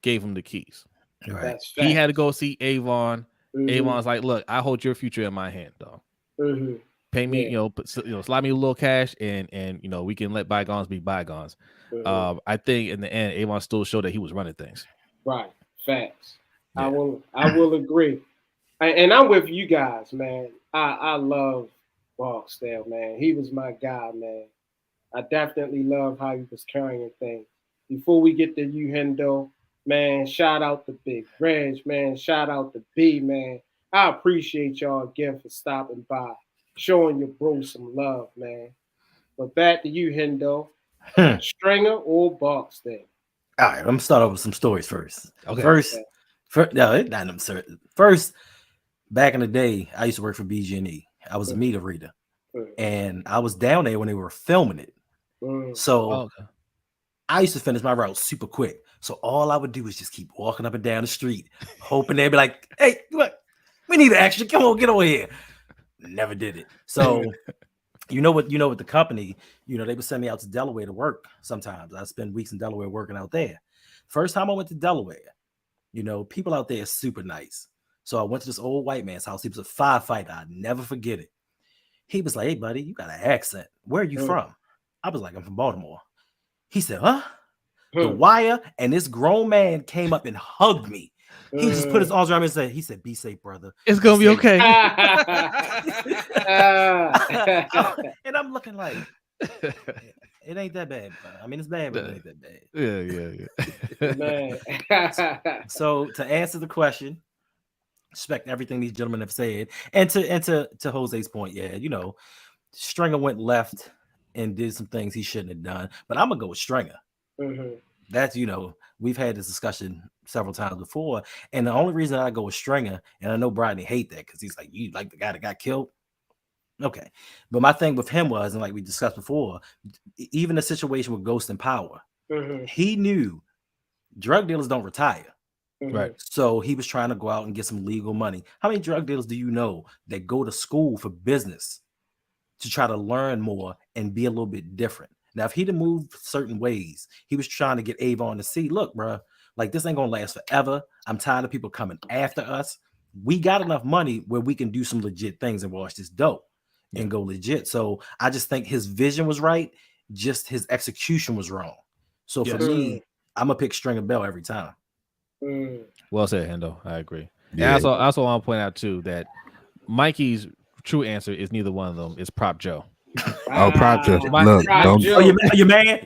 gave him the keys. Right. He had to go see Avon. Avon's like, look, I hold your future in my hand, dog. Pay me, slide me a little cash, and we can let bygones be bygones. I think in the end, Avon still showed that he was running things. Right. Facts. Yeah. I will agree. And I'm with you guys, man. I love Barksdale, man. He was my guy, man. I definitely love how he was carrying things. Before we get to you, Hendo, man, shout out to Big Reg, man. Shout out to B, man. I appreciate y'all again for stopping by, showing your bro some love, man. But back to you, Hendo. Stringer or Barksdale? All right, I'm gonna start off with some stories first. Okay. First, back in the day, I used to work for BG&E. I was a meter reader, and I was down there when they were filming it. So I used to finish my route super quick. So all I would do was just keep walking up and down the street, hoping they'd be like, "Hey, look, we need action. Come on, get over here." Never did it. So with the company, they would send me out to Delaware to work. Sometimes I spend weeks in Delaware working out there. First time I went to Delaware, people out there are super nice. So I went to this old white man's house. He was a firefighter. I'd never forget it. He was like, "Hey, buddy, you got an accent. Where are you from?" I was like, "I'm from Baltimore." He said, "Huh?" The Wire, and this grown man came up and hugged me. He just put his arms around me and said, "Be safe, brother. It's gonna be okay." And I'm looking like, it ain't that bad. I mean, it's bad, but it ain't that bad. Yeah. So to answer the question, Respect everything these gentlemen have said. And to Jose's point, yeah, you know, Stringer went left and did some things he shouldn't have done. But I'm gonna go with Stringer. Mm-hmm. That's, you know, we've had this discussion several times before, and the only reason I go with Stringer, and I know Brodney hate that because he's like, you like the guy that got killed. Okay, but my thing with him was, and like we discussed before, even the situation with Ghost and Power, he knew drug dealers don't retire. Right. So he was trying to go out and get some legal money. How many drug dealers do you know that go to school for business to try to learn more and be a little bit different? Now, if he'd have moved certain ways, he was trying to get Avon to see, look, bro, like this ain't gonna last forever. I'm tired of people coming after us. We got enough money where we can do some legit things and wash this dope and go legit. So I just think his vision was right, just his execution was wrong. So for me, I'm gonna pick Stringer Bell every time. Well said, Hendo. I agree. Yeah. And I also want to point out too that Mikey's true answer is neither one of them. It's Prop Joe. Oh, Prop Joe. My- Look, Prop don't, Joe. Oh, your man.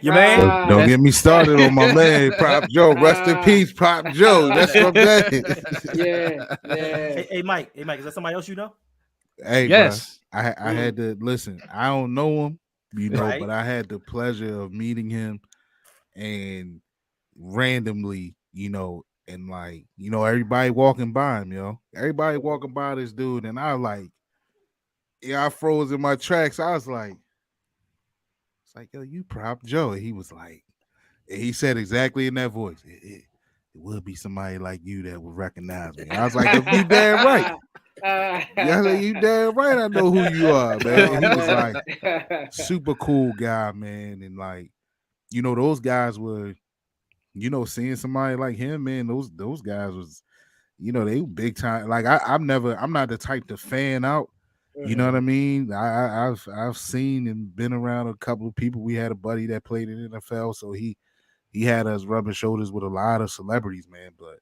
don't get me started on my man, Prop Joe. Rest in peace, Prop Joe. That's what I'm saying. Yeah. Hey, Mike, is that somebody else you know? Hey, Yes. bro, I had to listen. I don't know him, you know, Right. but I had the pleasure of meeting him, and randomly, you know, and like, you know, everybody walking by him, everybody walking by this dude, and I like, I froze in my tracks. I was like, it's like, yo, you Prop Joe. And he was like, and he said exactly in that voice, it would be somebody like you that would recognize me. I was like, you damn right. Yeah, like, you damn right. I know who you are, man. And he was like, super cool guy, man. And like, you know, those guys were, you know, seeing somebody like him, man, those guys was, you know, they were big time. Like I'm not the type to fan out. You know what I mean? I've seen and been around a couple of people. We had a buddy that played in NFL, so he had us rubbing shoulders with a lot of celebrities, man. But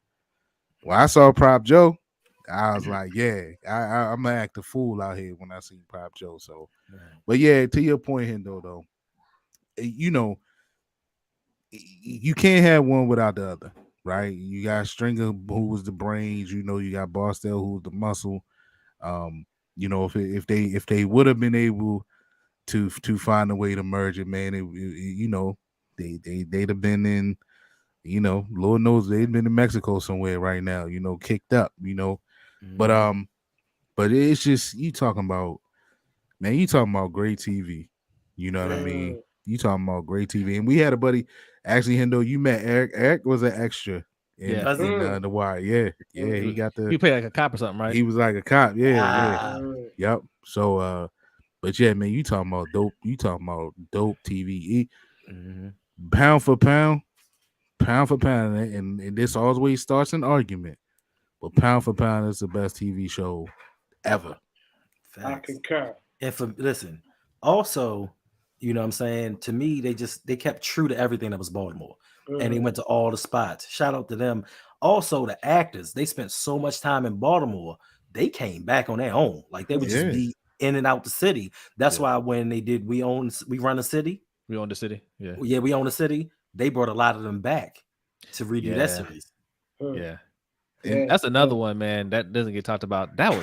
when I saw Prop Joe, I was like, yeah, I'm gonna act a fool out here when I see Prop Joe. So, but yeah, to your point, Hendo, though, you know, you can't have one without the other, right? You got Stringer, who was the brains. You know, you got Barstow, who was the muscle. You know, if they would have been able to find a way to merge it, man, you know, they'd have been in, you know, Lord knows they'd been in Mexico somewhere right now, you know, kicked up, you know. But it's just, you talking about great TV. You know what I mean? You talking about great TV. And we had a buddy, actually, Hendo, you met Eric. Eric was an extra in The Wire. Yeah. He played like a cop or something, right? He was like a cop. Yeah. Yep. So, but yeah, man, you talking about dope TV. Pound for pound, and this always starts an argument. But pound for pound is the best TV show ever. Facts. I concur. And listen, also, you know what I'm saying? To me, they kept true to everything that was Baltimore. And they went to all the spots. Shout out to them. Also, the actors, they spent so much time in Baltimore, they came back on their own. Like they would just be in and out the city. That's why when they did We Run the City. We Own the City. Yeah. Yeah, We Own the City. They brought a lot of them back to redo that series. Yeah. And that's another one, man, that doesn't get talked about. That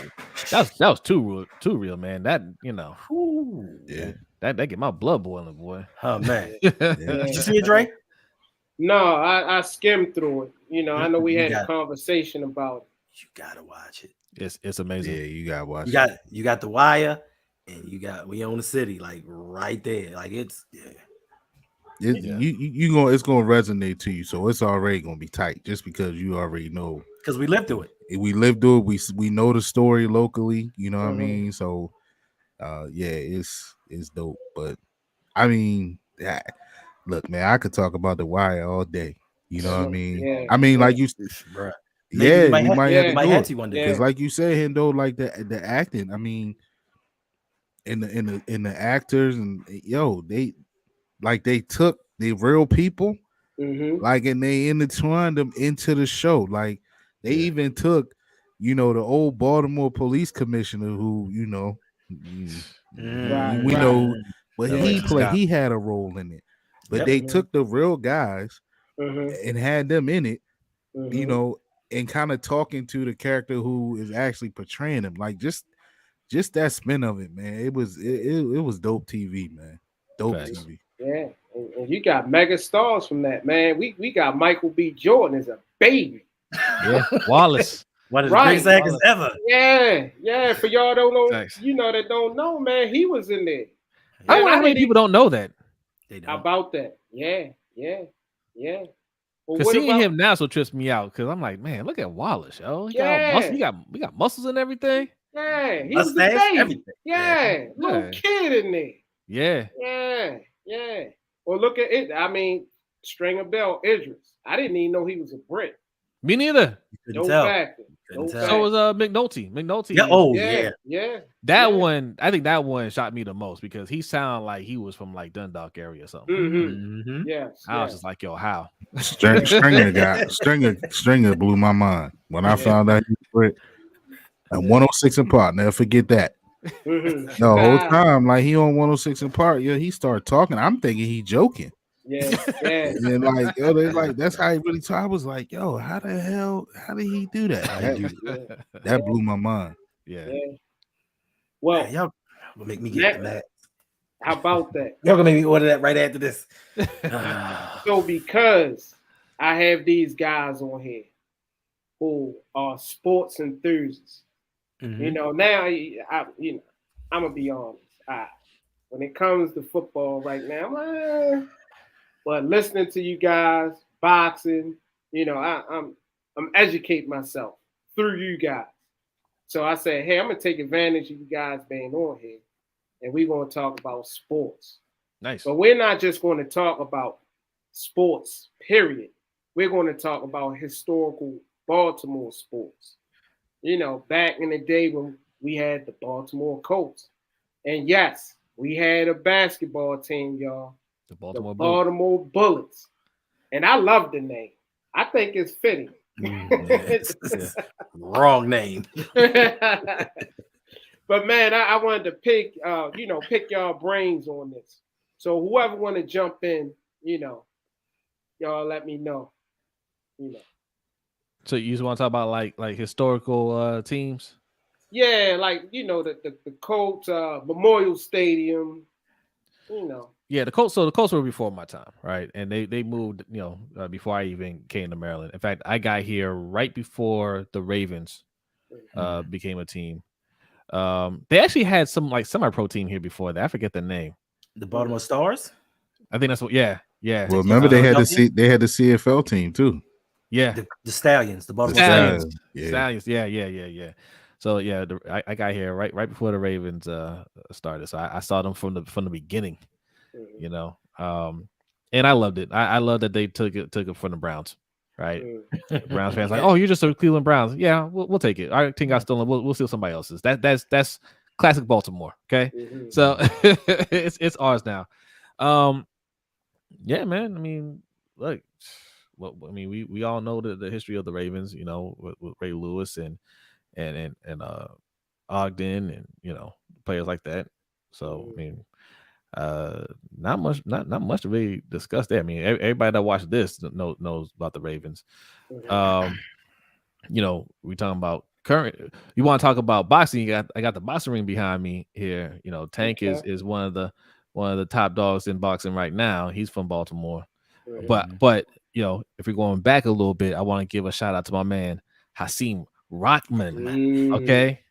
was too real, man. That, you know, that get my blood boiling, boy. Oh man. Did you see it, Dre? No, I skimmed through it. You know, I know we had a conversation about it. You gotta watch it. It's amazing. Yeah, you gotta watch it. You got The Wire, and you got We Own the City, like right there. Like it's it's gonna resonate to you, so it's already gonna be tight just because you already know. Because we lived through it. We lived through it. We know the story locally. You know what I mean? So, it's dope. But I mean, look, man, I could talk about The Wire all day. You know what I mean? Yeah, I mean, like you, bro. We might have to one day. Because, like you said, Hendo, like the acting. I mean, in the actors and they took the real people, like, and they intertwined them into the show. Like they even took, you know, the old Baltimore police commissioner who, you know, we know, but he had a role in it. But they took the real guys and had them in it, you know, and kind of talking to the character who is actually portraying him. Like just that spin of it, man. It was dope TV, man. Dope TV. Yeah, and you got mega stars from that, man. We got Michael B. Jordan as a baby. Yeah, Wallace. One of the greatest actors ever. Yeah. For y'all don't know, that don't know, man. He was in there. I wonder how many people don't know that. They don't. About that. Yeah. Because seeing him now so trips me out. Because I'm like, man, look at Wallace, yo. He got muscles and everything. Yeah, he was a baby. Everything. Yeah, little kid in there. Yeah. Well, look at it. I mean, Stringer Bell Idris. I didn't even know he was a Brit. Me neither. No factor. So was McNulty. McNulty. Yeah. That one, I think that one shocked me the most because he sounded like he was from like Dundalk area or something. Mm-hmm. Yes. I was just like, yo, how? Stringer blew my mind when I found out he was Brit. And 106 in Park, never forget that. The whole time, like he on 106 in Park, he started talking. I'm thinking he joking. Yeah. And then they're like, that's how he really talk. I was like, yo, how did he do that? That blew my mind. Yeah. Well, y'all gonna make me get mad. How about that? Y'all gonna make me order that right after this. So because I have these guys on here who are sports enthusiasts. Mm-hmm. Now I'm gonna be honest. When it comes to football right now, but listening to you guys, boxing, I'm educating myself through you guys. So I said, hey, I'm gonna take advantage of you guys being on here, and we're gonna talk about sports. Nice. But we're not just going to talk about sports, period. We're going to talk about historical Baltimore sports. Back in the day when we had the Baltimore Colts. And yes, we had a basketball team, y'all. The Baltimore Bullets. And I love the name. I think it's fitting. Wrong name. But man, I wanted to pick y'all brains on this. So whoever want to jump in, y'all let me know. So you just want to talk about like historical teams? Yeah, like the Colts Memorial Stadium. Yeah, the Colts. So the Colts were before my time, right? And they moved, before I even came to Maryland. In fact, I got here right before the Ravens became a team. They actually had some like semi-pro team here before that. I forget the name. The Baltimore Stars. I think that's what. Yeah. Well, remember they had the CFL team too. Yeah, the Stallions, the Baltimore Stallions. Stallions. Yeah. So yeah, I got here right before the Ravens started. So I saw them from the beginning, and I loved it. I love that they took it from the Browns, right? Browns fans like, oh, you're just a Cleveland Browns. Yeah, we'll take it. Our team got stolen. We'll steal somebody else's. That's classic Baltimore. Okay, so it's ours now. Yeah, man. I mean, look. Well, I mean, we all know the history of the Ravens, with Ray Lewis and Ogden and players like that. So I mean, not much to really discuss there. I mean, everybody that watched this knows about the Ravens. We talking about current. You want to talk about boxing? I got the boxing ring behind me here. Tank is one of the top dogs in boxing right now. He's from Baltimore, but if we're going back a little bit, I want to give a shout out to my man Hasim Rockman. Okay,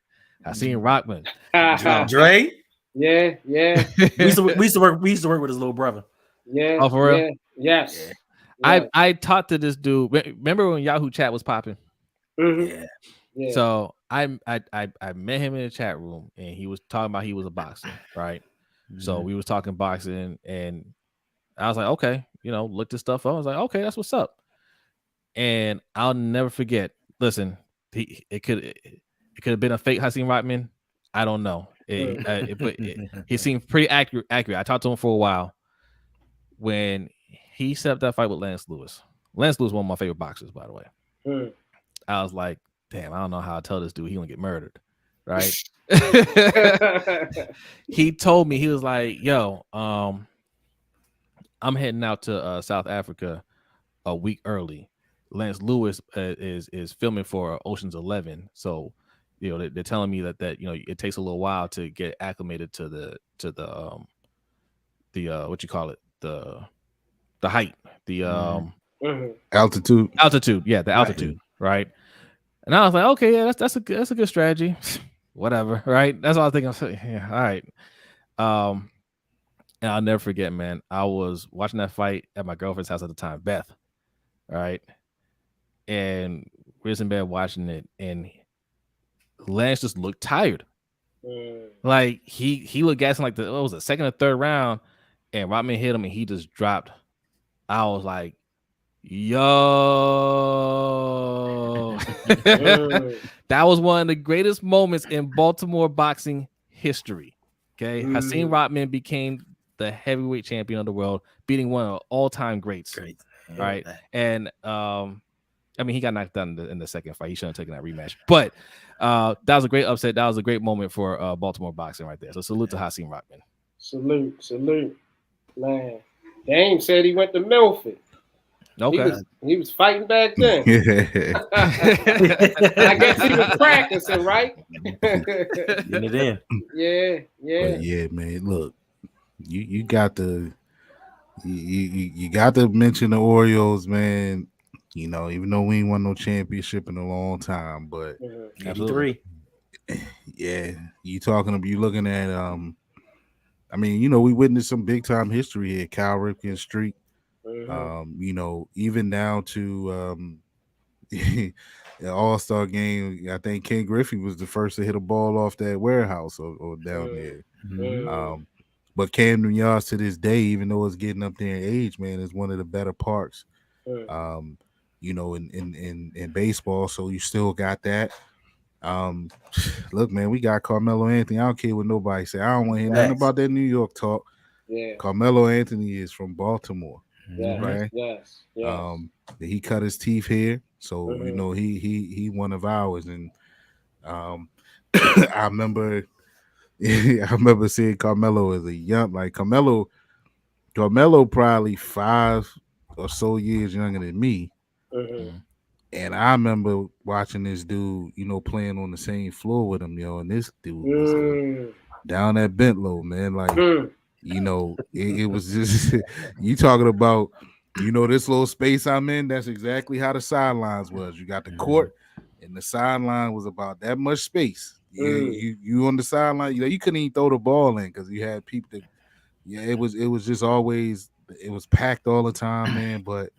Hasim Rockman. Dre. Yeah. we used to work with his little brother. Yeah. Oh, for real? Yes. I talked to this dude. Remember when Yahoo Chat was popping? Yeah. So I met him in the chat room, and he was talking about he was a boxer, right? So we was talking boxing, and I was like, okay, look this stuff up. I was like, okay, that's what's up. And I'll never forget. Listen, it could have been a fake Hasim Rockman. I don't know. He seemed pretty accurate. I talked to him for a while. When he set up that fight with Lance Lewis. Lance Lewis is one of my favorite boxers, by the way. I was like, damn, I don't know how to tell this dude he gonna get murdered, right? He told me, he was like, yo, I'm heading out to South Africa a week early. Lance Lewis is filming for Ocean's 11. So, they're telling me that it takes a little while to get acclimated to the what you call it, the height, the altitude. Yeah, the altitude, right? And I was like, okay, yeah, that's a good strategy. Whatever, right? That's all I think. I'm saying. Yeah, all right. And I'll never forget, man. I was watching that fight at my girlfriend's house at the time, Beth, right? And we was in bed watching it, and Lance just looked tired. Like he looked gassing like what was the second or third round, and Rodman hit him, and he just dropped. I was like, yo. That was one of the greatest moments in Baltimore boxing history. Okay. Hakeem Rodman became the heavyweight champion of the world, beating one of the all-time greats. Right. And I mean, he got knocked down in the second fight. He shouldn't have taken that rematch. But that was a great upset. That was a great moment for Baltimore boxing right there. So salute to Hakeem Rodman. Salute. Man. Dame said he went to Milford. Okay. He was fighting back then. I guess he was practicing, right? Getting it in. Yeah. But yeah, man. Look, you got to you got to mention the Orioles, man. Even though we ain't won no championship in a long time, but 83. Yeah, you looking at I mean, we witnessed some big time history here. Cal Ripken streak. Even down to the All-Star game. I think Ken Griffey was the first to hit a ball off that warehouse or down there. But Camden Yards to this day, even though it's getting up there in age, man, is one of the better parks. In baseball. So you still got that. Look, man, we got Carmelo Anthony. I don't care what nobody say. I don't want to hear nothing about that New York talk. Yeah. Carmelo Anthony is from Baltimore. Right? Yes. He cut his teeth here, so he one of ours. And I remember seeing Carmelo as a young, like Carmelo probably 5 or so years younger than me. And I remember watching this dude, playing on the same floor with him, and this dude was down at Bentlow, man. Like, it was just you talking about, this little space I'm in. That's exactly how the sidelines was. You got the court, and the sideline was about that much space. You on the sideline, you couldn't even throw the ball in because you had people that. Yeah, it was just always, it was packed all the time, man. But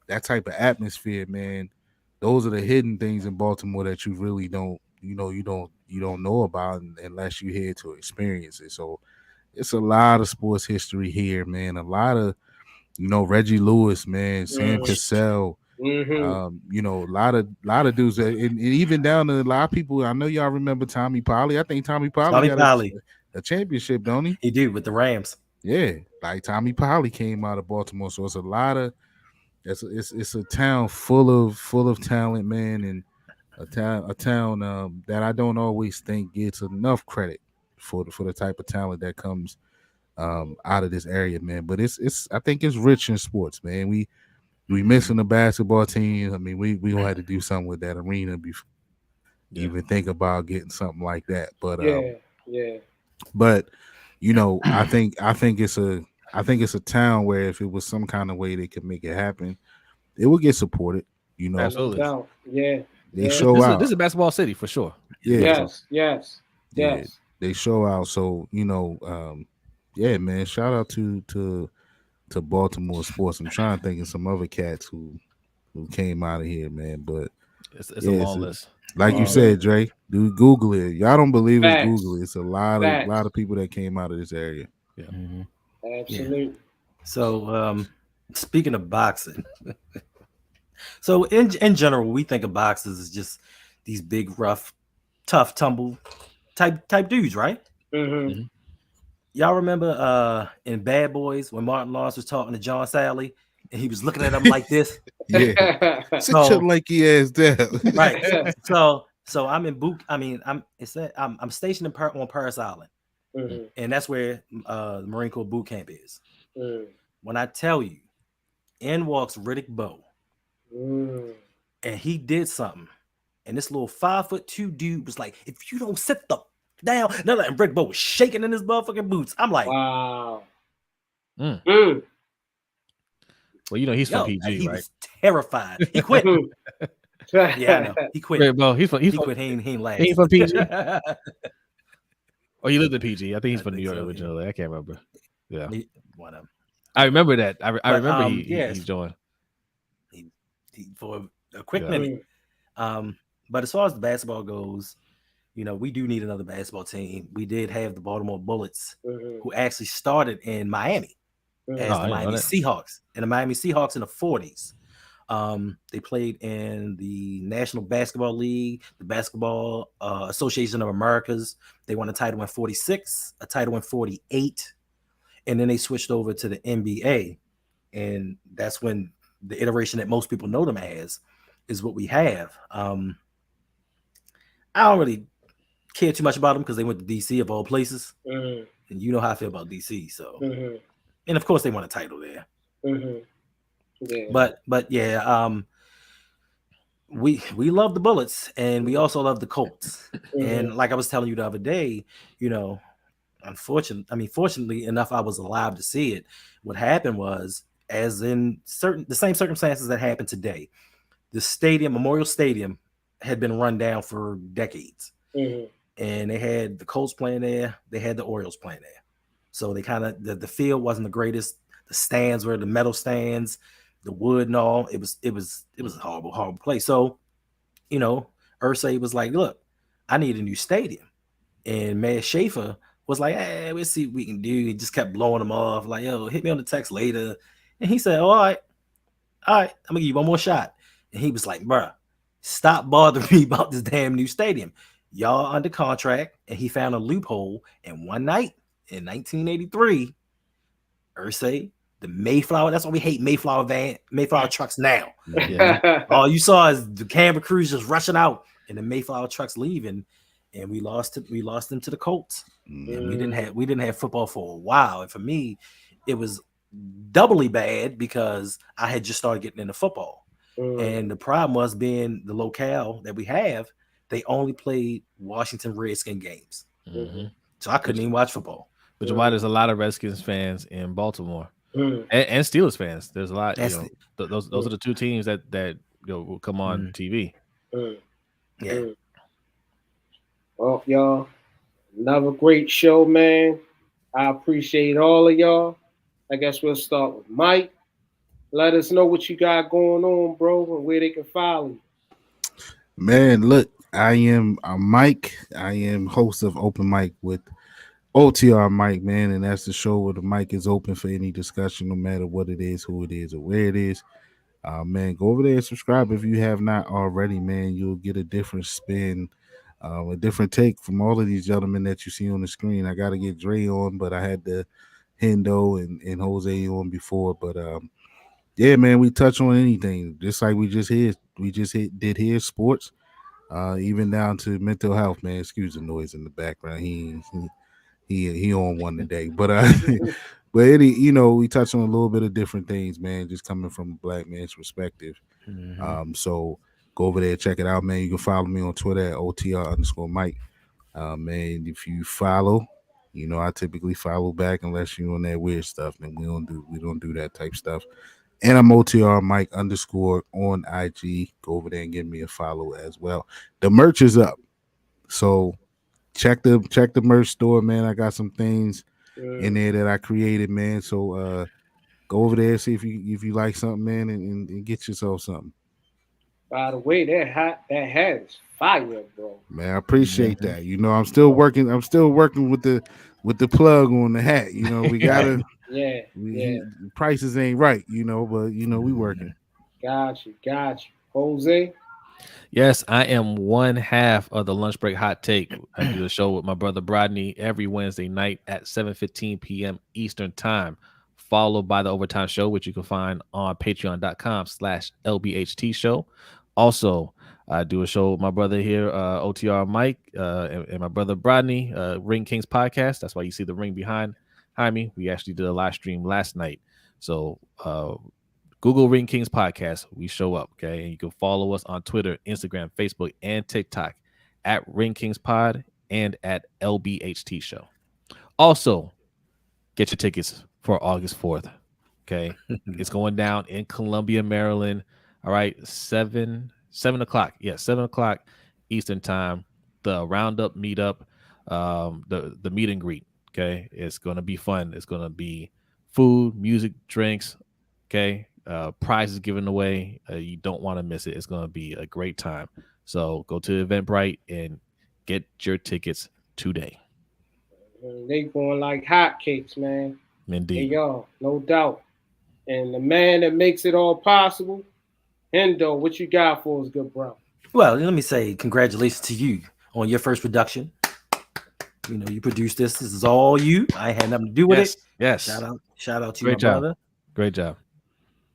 that type of atmosphere, man, those are the hidden things in Baltimore that you really don't, you don't know about unless you're here to experience it. So it's a lot of sports history here, man. A lot of, Reggie Lewis, man, Sam Cassell, a lot of dudes, and even down to a lot of people. I know y'all remember Tommy Polley. I think Tommy Polley got a championship, don't he? He did with the Rams. Yeah, like Tommy Polley came out of Baltimore, so it's a lot of. It's a town full of talent, man, and a town that I don't always think gets enough credit for the type of talent that comes out of this area, man. But it's I think it's rich in sports, man. We missing the basketball team. I mean, we gonna have to do something with that arena before even think about getting something like that. But But I think it's a town where if it was some kind of way they could make it happen, it would get supported. Absolutely. They show out. This is a basketball city for sure. Yeah. Yes. They show out. So yeah, man. Shout out to Baltimore sports. I'm trying to think of some other cats who came out of here, man. But it's a long list. Like you said, Dre, do Google it. Y'all don't believe it? Google it. It's a lot of people that came out of this area. Yeah. Absolutely. Yeah. So speaking of boxing, so in general, we think of boxers as just these big, rough, tough, tumble type dudes, right? Y'all remember in Bad Boys when Martin Lawrence was talking to John Sally and he was looking at him like this? Yeah. Sit your lanky ass down. Right. So I'm in boot. I mean, I'm stationed on Paris Island, and that's where the Marine Corps boot camp is. When I tell you, in walks Riddick Bowe, And he did something. And this little 5'2" dude was like, if you don't sit the down, no, and Brick Bo was shaking in his motherfucking boots. I'm like, wow. Well, he's from PG, he right? was terrified. He quit. Yeah, I know. He quit. Brick Bo, he quit. He ain't last. He's from PG. He lived in PG. I think he's from New York originally. I can't remember. Yeah. One of them. I remember that. I remember he joined. He for a quick minute. But as far as the basketball goes, we do need another basketball team. We did have the Baltimore Bullets, who actually started in Miami as the Miami Seahawks. And the Miami Seahawks in the 40s. They played in the National Basketball League, the Basketball Association of Americas. They won a title in 46, a title in 48, and then they switched over to the NBA. And that's when the iteration that most people know them as is what we have. I don't really care too much about them because they went to DC of all places. And you know how I feel about DC. So, and of course they won a title there. Yeah. But yeah, we love the Bullets and we also love the Colts. And like I was telling you the other day, fortunately enough, I was alive to see it. What happened was, as in the same circumstances that happened today, the stadium, Memorial Stadium, had been run down for decades. And they had the Colts playing there, they had the Orioles playing there. So they kind of the field wasn't the greatest. The stands were the metal stands, the wood and all. It was a horrible place. So, Irsay was like, look, I need a new stadium. And Mayor Schaefer was like, hey, we'll see what we can do. He just kept blowing him off, like, yo, hit me on the text later. And he said, all right, I'm gonna give you one more shot. And he was like, bruh, stop bothering me about this damn new stadium. Y'all under contract. And he found a loophole. And one night in 1983, Irsay, the Mayflower, that's why we hate Mayflower trucks now. Yeah. All you saw is the camera crews just rushing out and the Mayflower trucks leaving, and we lost them to the Colts. And we didn't have football for a while. And for me, it was doubly bad because I had just started getting into football. And the problem was, being the locale that we have, they only played Washington Redskin games. So I couldn't even watch football. Which is why there's a lot of Redskins fans in Baltimore. And Steelers fans. There's a lot. Those are the two teams that will come on TV. Yeah. Well, y'all, another great show, man. I appreciate all of y'all. I guess we'll start with Mike. Let us know what you got going on, bro, and where they can follow you. Man, look, I am Mike. I am host of Open Mic with OTR Mike, man, and that's the show where the mic is open for any discussion, no matter what it is, who it is, or where it is. Man, go over there and subscribe if you have not already, man. You'll get a different spin, a different take from all of these gentlemen that you see on the screen. I got to get Dre on, but I had the Hendo and Jose on before. But yeah, man, we touch on anything, just like we just did here, sports, even down to mental health, man. Excuse the noise in the background. He on one today, but we touch on a little bit of different things, man, just coming from a black man's perspective. So go over there, check it out, man. You can follow me on Twitter at OTR_Mike. Man, if you follow, I typically follow back unless you're on that weird stuff, man. We don't do that type stuff. And I'm OTR_Mike on IG. Go over there and give me a follow as well. The merch is up, so check the merch store, man. I got some things in there that I created, man. So go over there, see if you like something, man, and get yourself something. By the way, that hat is fire, bro. Man, I appreciate that. I'm still working with the plug on the hat. We gotta prices ain't right, but we working. Got you. Jose? Yes, I am one half of the Lunch Break Hot Take. I do the show with my brother Brodney every Wednesday night at 7:15 p.m. Eastern Time, followed by the Overtime Show, which you can find on patreon.com/LBHT show. Also, I do a show with my brother here, OTR Mike, and my brother Brodney, Ring Kings Podcast. That's why you see the ring behind me. We actually did a live stream last night. So Google Ring Kings Podcast. We show up, okay? And you can follow us on Twitter, Instagram, Facebook, and TikTok at Ring Kings Pod and at LBHT Show. Also, get your tickets for August 4th, okay? It's going down in Columbia, Maryland. All right, 7 o'clock. Yeah, 7 o'clock Eastern time. The Roundup meetup, the meet and greet, okay? It's going to be fun. It's going to be food, music, drinks, okay? Prizes given away. You don't want to miss it. It's going to be a great time. So go to Eventbrite and get your tickets today. They going like hotcakes, man. Indeed. Hey, y'all, no doubt. And the man that makes it all possible, Hendo, what you got for us, good bro? Well, let me say congratulations to you on your first production. You know, you produced this. This is all you. I had nothing to do with it. Yes. Shout out to Great you, my job. brother. Great job.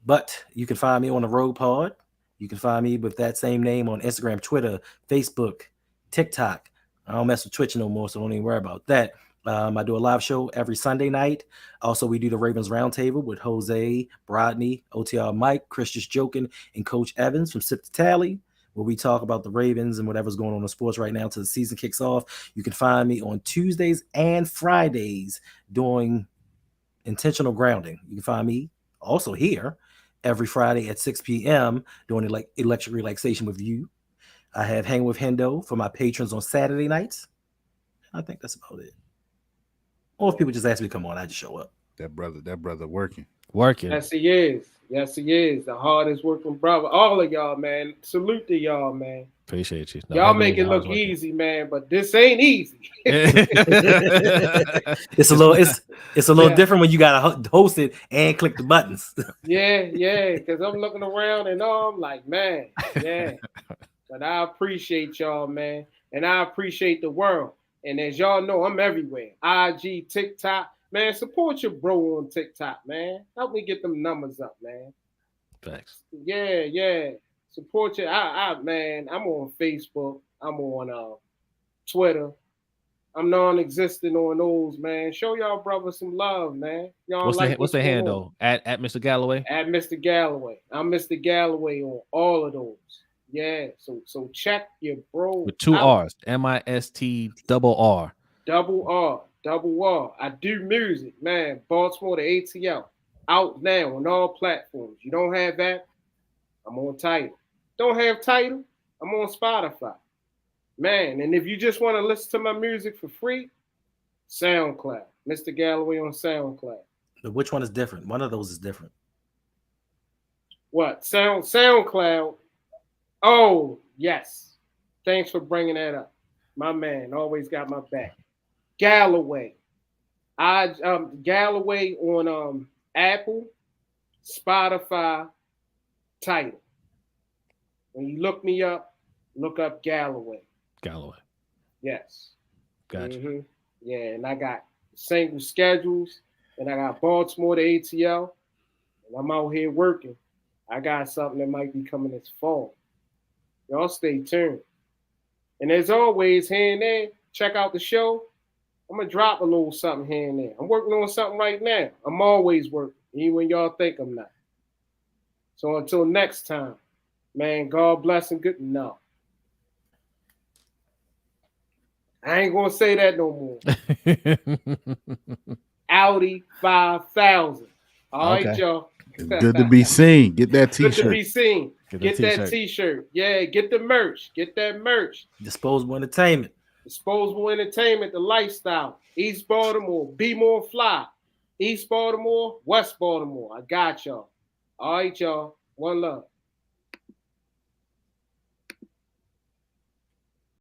But you can find me on the Road Pod. You can find me with that same name on Instagram, Twitter, Facebook, TikTok. I don't mess with Twitch no more, so don't even worry about that. I do a live show every Sunday night. Also, we do the Ravens Roundtable with Jose, Rodney, OTR Mike, Chris Just Joking, and Coach Evans from Sip to Tally, where we talk about the Ravens and whatever's going on in sports right now till the season kicks off. You can find me on Tuesdays and Fridays doing intentional grounding. You can find me also here every Friday at 6 p.m. doing electric relaxation with you. I have Hang with Hendo for my patrons on Saturday nights. I think that's about it. Or if people just ask me to come on, I just show up. That brother working. Yes, he is. The hardest working brother. All of y'all, man. Salute to y'all, man. Appreciate you. Y'all make it look easy, man, but this ain't easy. It's a little different when you gotta host it and click the buttons. Yeah, because I'm looking around and I'm like, man, yeah. But I appreciate y'all, man, and I appreciate the world. And as y'all know, I'm everywhere. IG, TikTok, man. Support your bro on TikTok, man. Help me get them numbers up, man. Thanks. Yeah. Support your, man. I'm on Facebook. I'm on Twitter. I'm non-existent on those, man. Show y'all brother some love, man. Y'all what's the handle? At Mr. Galloway? At Mr. Galloway. I'm Mr. Galloway on all of those. Yeah. So check your bro. With 2 R's. MIST double R. Double R. I do music, man. Baltimore to ATL. Out now on all platforms. You don't have that? I'm on Tidal. Don't have Tidal? I'm on Spotify. Man, and if you just want to listen to my music for free, SoundCloud. Mr. Galloway on SoundCloud. But which one is different? One of those is different. What? SoundCloud? Oh, yes. Thanks for bringing that up. My man always got my back. Galloway. Galloway on Apple, Spotify, Tidal. When you look me up, look up Galloway. Yes. Gotcha. Mm-hmm. Yeah, and I got single schedules, and I got Baltimore to ATL, and I'm out here working. I got something that might be coming this fall. Y'all stay tuned. And as always, here and there, check out the show. I'm going to drop a little something here and there. I'm working on something right now. I'm always working, even when y'all think I'm not. So until next time, man, God bless and good night. I ain't going to say that no more. Audi 5000. All right, y'all. It's good to be seen. Get that t-shirt. Good to be seen. Get that t-shirt. Yeah, get the merch. Get that merch. Disposable entertainment. The lifestyle. East Baltimore. Be more fly. East Baltimore, West Baltimore. I got y'all. All right, y'all. One love.